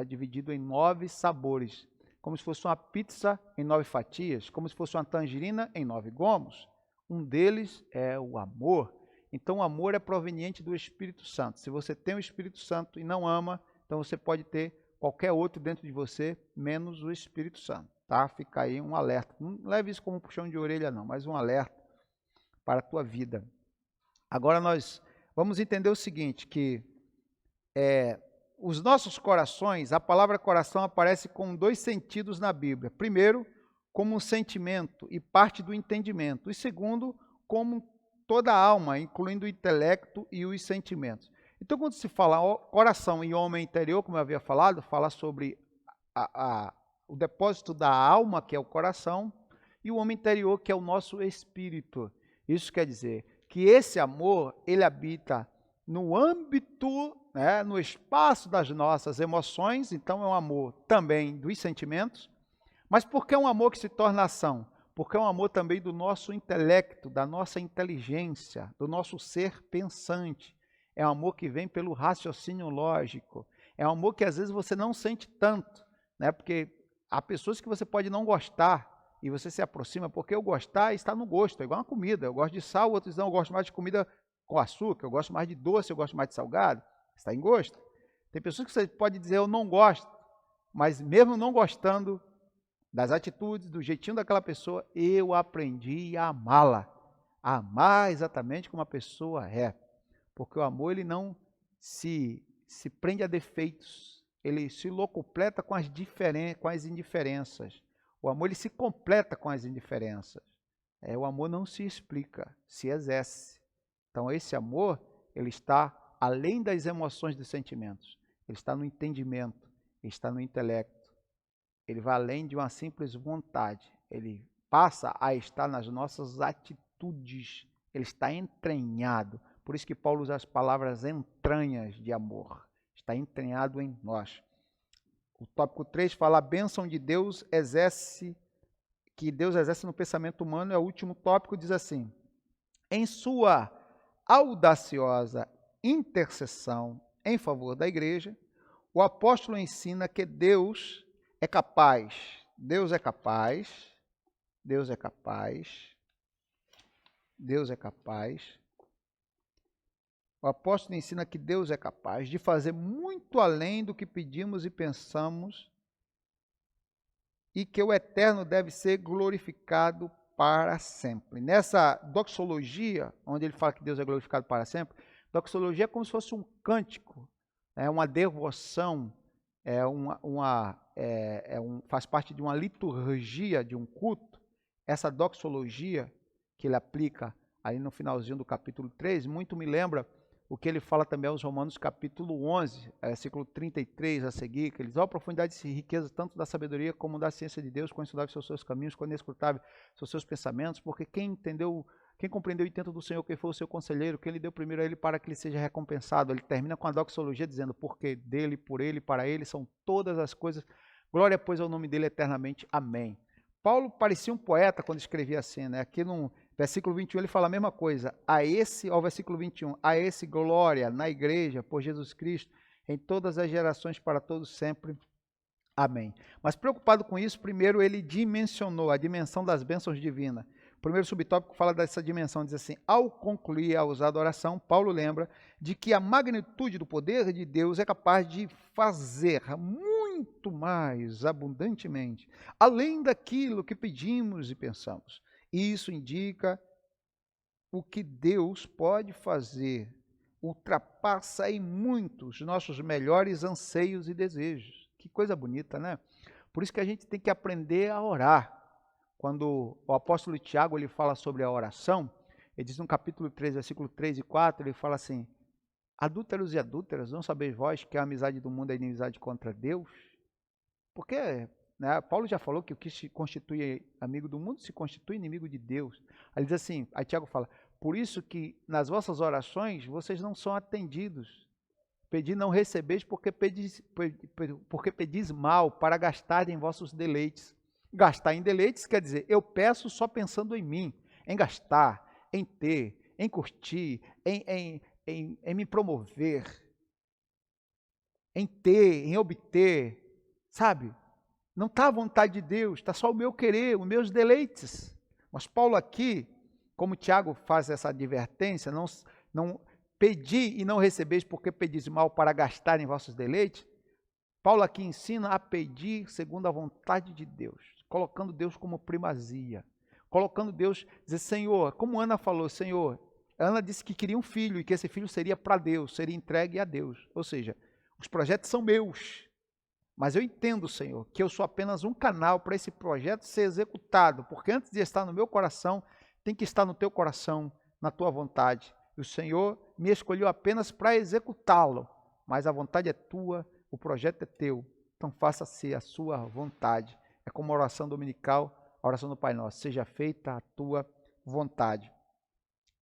dividido em 9 sabores, como se fosse uma pizza em 9 fatias, como se fosse uma tangerina em 9 gomos. Um deles é o amor. Então, o amor é proveniente do Espírito Santo. Se você tem o Espírito Santo e não ama, então você pode ter qualquer outro dentro de você, menos o Espírito Santo. Tá? Fica aí um alerta. Não leve isso como um puxão de orelha, não, mas um alerta para a tua vida. Agora nós vamos entender o seguinte, que os nossos corações, a palavra coração aparece com 2 sentidos na Bíblia. Primeiro, como um sentimento e parte do entendimento. E segundo, como toda a alma, incluindo o intelecto e os sentimentos. Então, quando se fala coração e homem interior, como eu havia falado, fala sobre o depósito da alma, que é o coração, e o homem interior, que é o nosso espírito. Isso quer dizer que esse amor, ele habita no âmbito, no espaço das nossas emoções, então é um amor também dos sentimentos, mas por que um amor que se torna ação? Porque é um amor também do nosso intelecto, da nossa inteligência, do nosso ser pensante. É um amor que vem pelo raciocínio lógico. É um amor que às vezes você não sente tanto, porque há pessoas que você pode não gostar e você se aproxima, porque o gostar está no gosto, é igual uma comida. Eu gosto de sal, outros não, eu gosto mais de comida com açúcar, eu gosto mais de doce, eu gosto mais de salgado. Está em gosto. Tem pessoas que você pode dizer eu não gosto, mas mesmo não gostando das atitudes, do jeitinho daquela pessoa, eu aprendi a amá-la. A amar exatamente como a pessoa é. Porque o amor ele não se prende a defeitos, ele se locupleta com as indiferenças. O amor ele se completa com as indiferenças. O amor não se explica, se exerce. Então esse amor, ele está além das emoções e dos sentimentos. Ele está no entendimento, ele está no intelecto. Ele vai além de uma simples vontade. Ele passa a estar nas nossas atitudes. Ele está entranhado. Por isso que Paulo usa as palavras entranhas de amor. Está entranhado em nós. O tópico 3 fala a bênção de Deus que Deus exerce no pensamento humano. É o último tópico, diz assim: em sua audaciosa intercessão em favor da igreja, o apóstolo ensina que Deus é capaz, Deus é capaz, Deus é capaz, Deus é capaz. O apóstolo ensina que Deus é capaz de fazer muito além do que pedimos e pensamos e que o eterno deve ser glorificado para sempre. Nessa doxologia, onde ele fala que Deus é glorificado para sempre, doxologia é como se fosse um cântico, uma devoção, faz parte de uma liturgia, de um culto. Essa doxologia que ele aplica aí no finalzinho do capítulo 3, muito me lembra o que ele fala também aos Romanos capítulo 11, versículo 33 a seguir, que ele diz: ó, profundidade e riqueza tanto da sabedoria como da ciência de Deus, quão insondáveis são os seus caminhos, quão inescrutáveis são os seus pensamentos, porque quem compreendeu o intento do Senhor, quem foi o seu conselheiro, quem lhe deu primeiro a ele para que ele seja recompensado. Ele termina com a doxologia dizendo: porque dele, por ele, para ele são todas as coisas, glória pois ao nome dele eternamente, amém. Paulo parecia um poeta quando escrevia assim, aqui no versículo 21 ele fala a mesma coisa, ao versículo 21, a esse glória na igreja, por Jesus Cristo, em todas as gerações, para todos sempre, amém. Mas preocupado com isso, primeiro ele dimensionou a dimensão das bênçãos divinas. O primeiro subtópico fala dessa dimensão, diz assim: ao concluir a usada oração, Paulo lembra de que a magnitude do poder de Deus é capaz de fazer muito mais abundantemente, além daquilo que pedimos e pensamos. Isso indica o que Deus pode fazer, ultrapassa em muito os nossos melhores anseios e desejos. Que coisa bonita, né? Por isso que a gente tem que aprender a orar. Quando o apóstolo Tiago ele fala sobre a oração, ele diz no capítulo 3, versículo 3 e 4, ele fala assim: adúlteros e adúlteras, não sabeis vós que a amizade do mundo é inimizade contra Deus? Porque Paulo já falou que o que se constitui amigo do mundo se constitui inimigo de Deus. Aí diz assim, aí Tiago fala: por isso que nas vossas orações vocês não são atendidos. Pedi não recebeis porque pedis mal para gastar em vossos deleites. Gastar em deleites quer dizer, eu peço só pensando em mim, em gastar, em ter, em curtir, em me promover. em ter, em obter, sabe? Não está a vontade de Deus, está só o meu querer, os meus deleites. Mas Paulo aqui, como Tiago faz essa advertência, não pedi e não recebeis porque pedis mal para gastar em vossos deleites, Paulo aqui ensina a pedir segundo a vontade de Deus, colocando Deus como primazia, colocando Deus, dizer, Senhor, como Ana falou, Senhor, Ana disse que queria um filho e que esse filho seria para Deus, seria entregue a Deus. Ou seja, os projetos são meus, mas eu entendo, Senhor, que eu sou apenas um canal para esse projeto ser executado, porque antes de estar no meu coração, tem que estar no teu coração, na tua vontade. E o Senhor me escolheu apenas para executá-lo, mas a vontade é tua, o projeto é teu, então faça-se a sua vontade. É como a oração dominical, a oração do Pai Nosso, seja feita a tua vontade.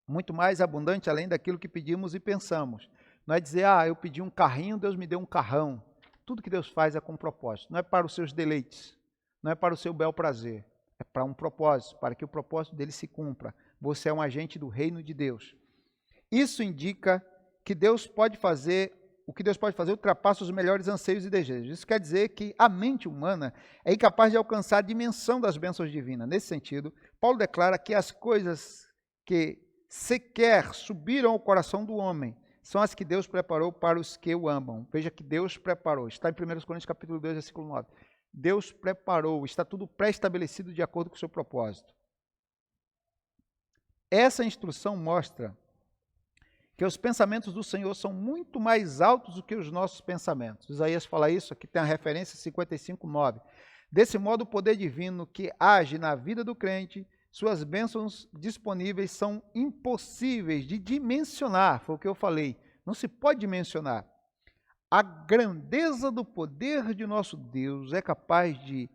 Muito mais abundante além daquilo que pedimos e pensamos. Não é dizer, eu pedi um carrinho, Deus me deu um carrão. Tudo que Deus faz é com propósito, não é para os seus deleites, não é para o seu bel prazer, é para um propósito, para que o propósito dele se cumpra. Você é um agente do reino de Deus. Isso indica que Deus pode fazer, o que Deus pode fazer ultrapassa os melhores anseios e desejos. Isso quer dizer que a mente humana é incapaz de alcançar a dimensão das bênçãos divinas. Nesse sentido, Paulo declara que as coisas que sequer subiram ao coração do homem são as que Deus preparou para os que o amam. Veja que Deus preparou. Está em 1 Coríntios capítulo 2, versículo 9. Deus preparou, está tudo pré-estabelecido de acordo com o seu propósito. Essa instrução mostra que os pensamentos do Senhor são muito mais altos do que os nossos pensamentos. Isaías fala isso, aqui tem a referência 55:9. Desse modo, o poder divino que age na vida do crente, suas bênçãos disponíveis são impossíveis de dimensionar, foi o que eu falei, não se pode dimensionar. A grandeza do poder de nosso Deus é capaz de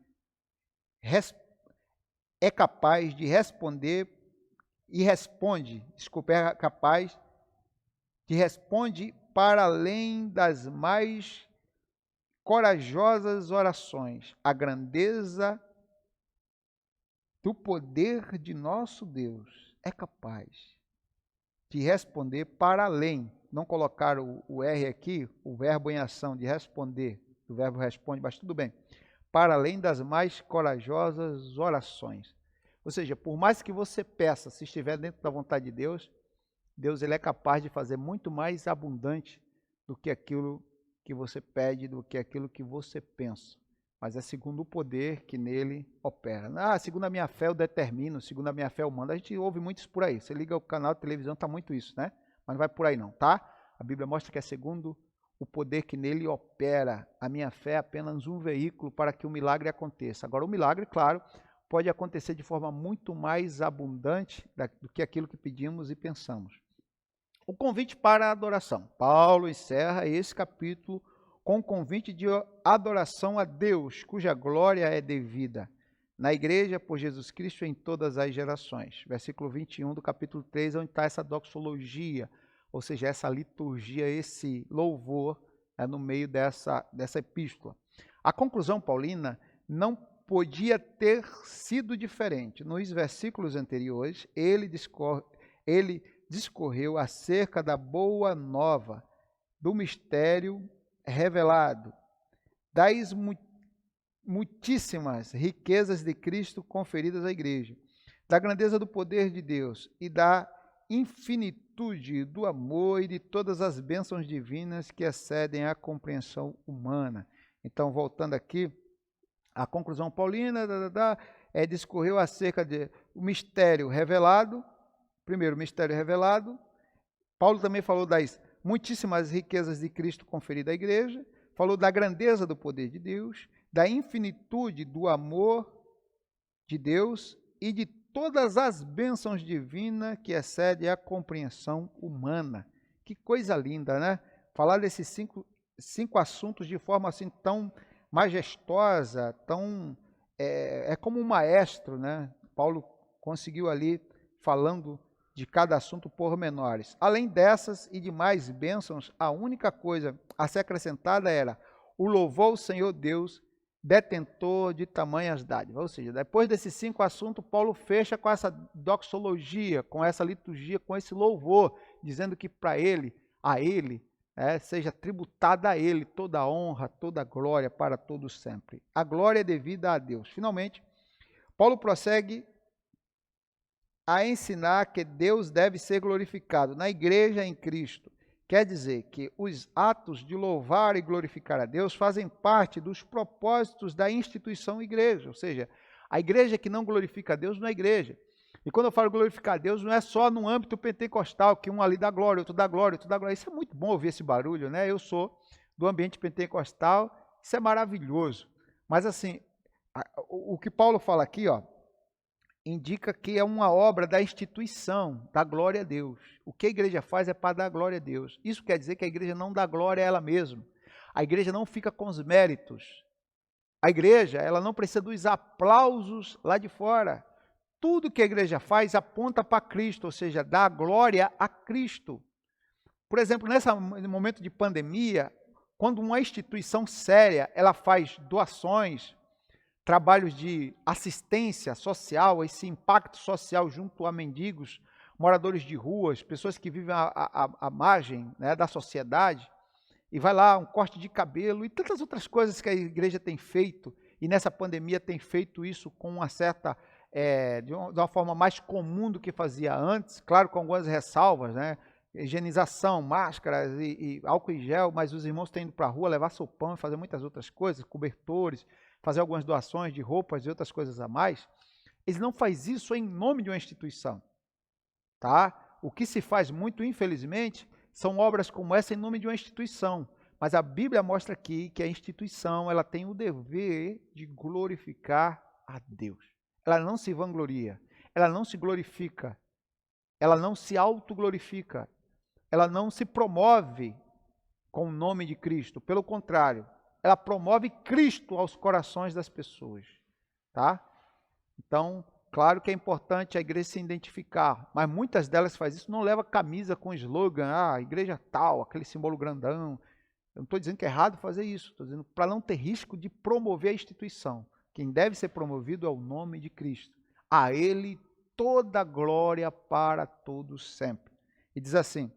responder e responde, responde para além das mais corajosas orações. A grandeza do poder de nosso Deus é capaz de responder para além. Não colocar o R aqui, o verbo em ação de responder, o verbo responde, mas tudo bem. Para além das mais corajosas orações. Ou seja, por mais que você peça, se estiver dentro da vontade de Deus, Deus ele é capaz de fazer muito mais abundante do que aquilo que você pede, do que aquilo que você pensa. Mas é segundo o poder que nele opera. Segundo a minha fé eu determino, segundo a minha fé eu mando. A gente ouve muito isso por aí. Você liga o canal de televisão, está muito isso, né? Mas não vai por aí não, tá? A Bíblia mostra que é segundo o poder que nele opera. A minha fé é apenas um veículo para que o milagre aconteça. Agora, o milagre, claro, pode acontecer de forma muito mais abundante do que aquilo que pedimos e pensamos. O convite para a adoração. Paulo encerra esse capítulo com o convite de adoração a Deus, cuja glória é devida na igreja por Jesus Cristo em todas as gerações. Versículo 21 do capítulo 3, onde está essa doxologia, ou seja, essa liturgia, esse louvor no meio dessa epístola. A conclusão paulina não podia ter sido diferente. Nos versículos anteriores, ele discorreu acerca da boa nova, do mistério revelado, das muitíssimas riquezas de Cristo conferidas à igreja, da grandeza do poder de Deus e da infinitude do amor e de todas as bênçãos divinas que excedem a compreensão humana. Então, voltando aqui, a conclusão paulina discorreu acerca do mistério revelado. Primeiro, o mistério revelado. Paulo também falou das muitíssimas riquezas de Cristo conferidas à igreja, falou da grandeza do poder de Deus, da infinitude do amor de Deus e de todas as bênçãos divinas que excedem a compreensão humana. Que coisa linda, né? Falar desses cinco assuntos de forma assim tão majestosa, tão é como um maestro, né? Paulo conseguiu ali falando de cada assunto pormenores. Além dessas e de mais bênçãos, a única coisa a ser acrescentada era o louvor ao Senhor Deus, detentor de tamanhas dádivas. Ou seja, depois desses 5 assuntos, Paulo fecha com essa doxologia, com essa liturgia, com esse louvor, dizendo que para ele, a ele, seja tributada a Ele toda a honra, toda a glória para todos sempre. A glória é devida a Deus. Finalmente, Paulo prossegue a ensinar que Deus deve ser glorificado na igreja em Cristo. Quer dizer que os atos de louvar e glorificar a Deus fazem parte dos propósitos da instituição igreja, ou seja, a igreja que não glorifica a Deus não é igreja. E quando eu falo glorificar a Deus, não é só no âmbito pentecostal, que um ali dá glória, outro dá glória, outro dá glória. Isso é muito bom ouvir esse barulho, né? Eu sou do ambiente pentecostal, isso é maravilhoso. Mas assim, o que Paulo fala aqui, indica que é uma obra da instituição, da glória a Deus. O que a igreja faz é para dar glória a Deus. Isso quer dizer que a igreja não dá glória a ela mesma. A igreja não fica com os méritos. A igreja, ela não precisa dos aplausos lá de fora. Tudo que a igreja faz aponta para Cristo, ou seja, dá glória a Cristo. Por exemplo, nesse momento de pandemia, quando uma instituição séria, ela faz doações, trabalhos de assistência social, esse impacto social junto a mendigos, moradores de ruas, pessoas que vivem à margem, né, da sociedade, e vai lá um corte de cabelo e tantas outras coisas que a igreja tem feito, e nessa pandemia tem feito isso com uma certa, de uma forma mais comum do que fazia antes, claro, com algumas ressalvas, né? Higienização, máscaras e álcool em gel, mas os irmãos têm ido para a rua levar seu pão e fazer muitas outras coisas, cobertores, fazer algumas doações de roupas e outras coisas a mais. Eles não fazem isso em nome de uma instituição, tá? O que se faz muito, infelizmente, são obras como essa em nome de uma instituição, mas a Bíblia mostra aqui que a instituição, ela tem o dever de glorificar a Deus. Ela não se vangloria, ela não se glorifica, ela não se autoglorifica, ela não se promove com o nome de Cristo, pelo contrário, ela promove Cristo aos corações das pessoas, tá? Então, claro que é importante a igreja se identificar, mas muitas delas fazem isso, não leva camisa com slogan, igreja tal, aquele símbolo grandão. Eu não estou dizendo que é errado fazer isso, estou dizendo para não ter risco de promover a instituição. Quem deve ser promovido é o nome de Cristo. A Ele toda glória para todos sempre. E diz assim,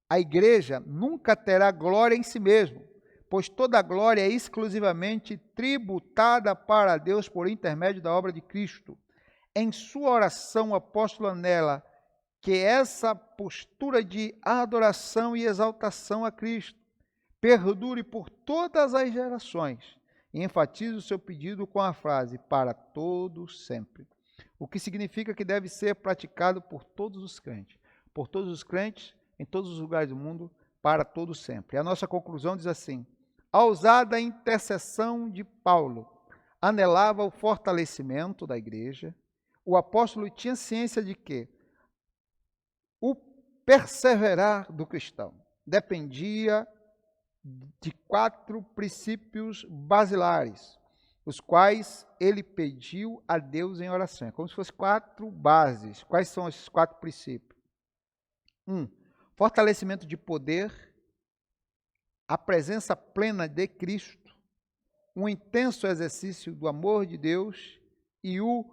a igreja nunca terá glória em si mesma, pois toda glória é exclusivamente tributada para Deus por intermédio da obra de Cristo. Em sua oração, o apóstolo anela que essa postura de adoração e exaltação a Cristo perdure por todas as gerações e enfatiza o seu pedido com a frase, para todos sempre. O que significa que deve ser praticado por todos os crentes. Por todos os crentes, em todos os lugares do mundo, para todos sempre. A nossa conclusão diz assim, a ousada intercessão de Paulo anelava o fortalecimento da igreja. O apóstolo tinha ciência de que o perseverar do cristão dependia de 4 princípios basilares, os quais ele pediu a Deus em oração. É como se fossem 4 bases. Quais são esses 4 princípios? 1. Fortalecimento de poder, a presença plena de Cristo, um intenso exercício do amor de Deus e o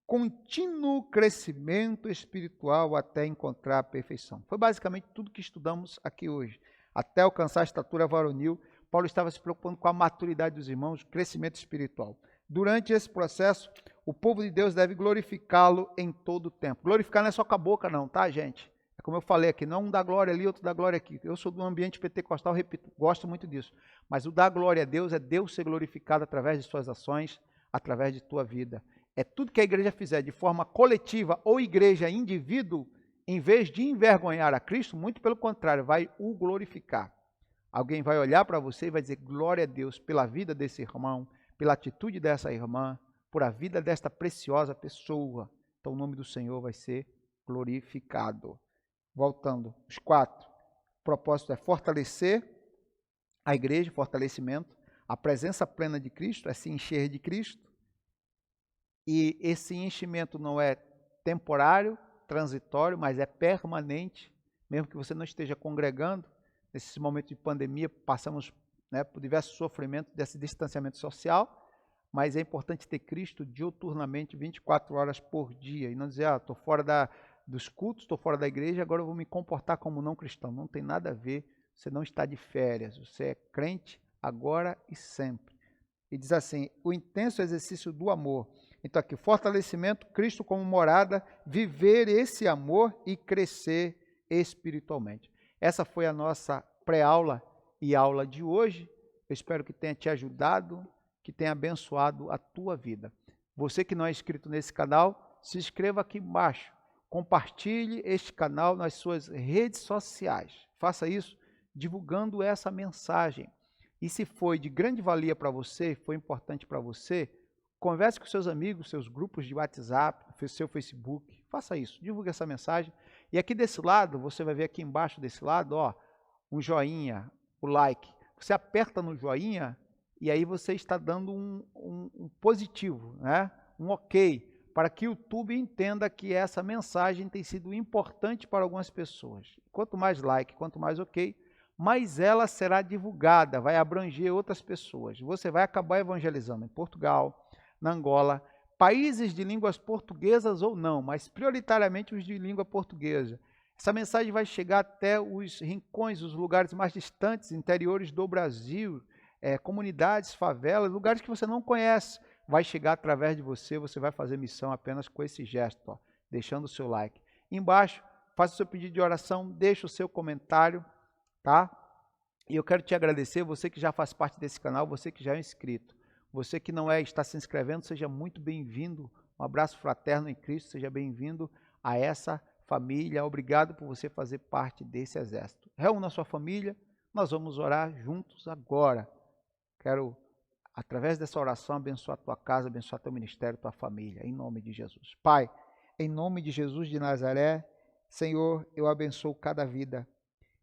contínuo crescimento espiritual até encontrar a perfeição. Foi basicamente tudo que estudamos aqui hoje. Até alcançar a estatura varonil, Paulo estava se preocupando com a maturidade dos irmãos, o crescimento espiritual. Durante esse processo, o povo de Deus deve glorificá-lo em todo o tempo. Glorificar não é só com a boca não, tá, gente? É como eu falei aqui, não um dá glória ali, outro dá glória aqui. Eu sou do ambiente pentecostal, repito, gosto muito disso. Mas o dar glória a Deus é Deus ser glorificado através de suas ações, através de tua vida. É tudo que a igreja fizer de forma coletiva ou igreja indivíduo, em vez de envergonhar a Cristo, muito pelo contrário, vai o glorificar. Alguém vai olhar para você e vai dizer glória a Deus pela vida desse irmão, pela atitude dessa irmã, por a vida desta preciosa pessoa. Então o nome do Senhor vai ser glorificado. Voltando, os 4. O propósito é fortalecer a igreja, fortalecimento, a presença plena de Cristo, é se encher de Cristo. E esse enchimento não é temporário, transitório, mas é permanente, mesmo que você não esteja congregando. Nesse momento de pandemia, passamos por diversos sofrimentos desse distanciamento social, mas é importante ter Cristo diuturnamente, 24 horas por dia, e não dizer, estou fora dos cultos, estou fora da igreja, agora eu vou me comportar como não cristão. Não tem nada a ver, você não está de férias, você é crente agora e sempre. E diz assim, o intenso exercício do amor. Então aqui, fortalecimento, Cristo como morada, viver esse amor e crescer espiritualmente. Essa foi a nossa pré-aula e aula de hoje. Eu espero que tenha te ajudado, que tenha abençoado a tua vida. Você que não é inscrito nesse canal, se inscreva aqui embaixo. Compartilhe este canal nas suas redes sociais. Faça isso divulgando essa mensagem. E se foi de grande valia para você, foi importante para você, converse com seus amigos, seus grupos de WhatsApp, seu Facebook. Faça isso, divulgue essa mensagem. E aqui desse lado, você vai ver aqui embaixo desse lado, ó, um joinha, o like. Você aperta no joinha e aí você está dando um positivo, né? Um ok, para que o YouTube entenda que essa mensagem tem sido importante para algumas pessoas. Quanto mais like, quanto mais ok, mais ela será divulgada, vai abranger outras pessoas. Você vai acabar evangelizando em Portugal, na Angola, países de línguas portuguesas ou não, mas prioritariamente os de língua portuguesa. Essa mensagem vai chegar até os rincões, os lugares mais distantes, interiores do Brasil, comunidades, favelas, lugares que você não conhece. Vai chegar através de você, você vai fazer missão apenas com esse gesto, ó, deixando o seu like. Embaixo, faça o seu pedido de oração, deixe o seu comentário, tá? E eu quero te agradecer, você que já faz parte desse canal, você que já é inscrito. Você que não é, está se inscrevendo, seja muito bem-vindo. Um abraço fraterno em Cristo, seja bem-vindo a essa família. Obrigado por você fazer parte desse exército. Reúna a sua família, nós vamos orar juntos agora. Quero, através dessa oração, abençoar a tua casa, abençoar teu ministério, tua família, em nome de Jesus. Pai, em nome de Jesus de Nazaré, Senhor, eu abençoo cada vida,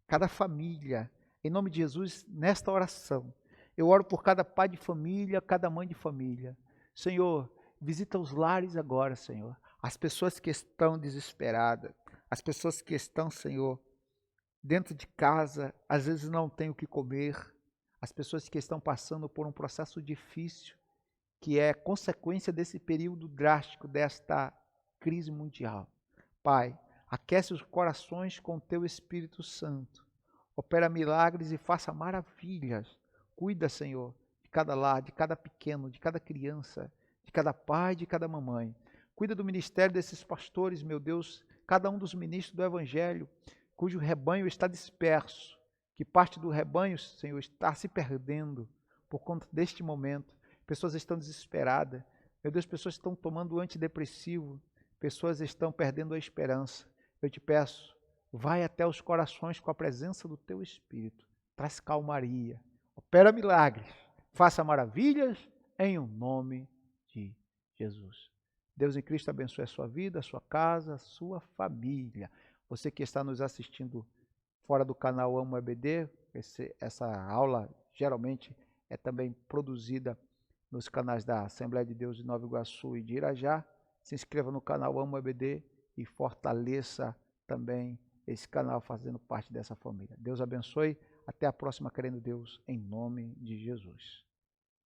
cada família, em nome de Jesus, nesta oração. Eu oro por cada pai de família, cada mãe de família. Senhor, visita os lares agora, Senhor. As pessoas que estão desesperadas, as pessoas que estão, Senhor, dentro de casa, às vezes não têm o que comer, as pessoas que estão passando por um processo difícil, que é consequência desse período drástico, desta crise mundial. Pai, aquece os corações com teu Espírito Santo. Opera milagres e faça maravilhas. Cuida, Senhor, de cada lar, de cada pequeno, de cada criança, de cada pai, de cada mamãe. Cuida do ministério desses pastores, meu Deus, cada um dos ministros do Evangelho, cujo rebanho está disperso, que parte do rebanho, Senhor, está se perdendo por conta deste momento. Pessoas estão desesperadas. Meu Deus, pessoas estão tomando antidepressivo, pessoas estão perdendo a esperança. Eu te peço, vai até os corações com a presença do teu Espírito. Traz calmaria. Opera milagres. Faça maravilhas em o nome de Jesus. Deus em Cristo abençoe a sua vida, a sua casa, a sua família. Você que está nos assistindo fora do canal Amo EBD, essa aula geralmente é também produzida nos canais da Assembleia de Deus de Nova Iguaçu e de Irajá. Se inscreva no canal Amo EBD e fortaleça também esse canal fazendo parte dessa família. Deus abençoe. Até a próxima, querendo Deus, em nome de Jesus.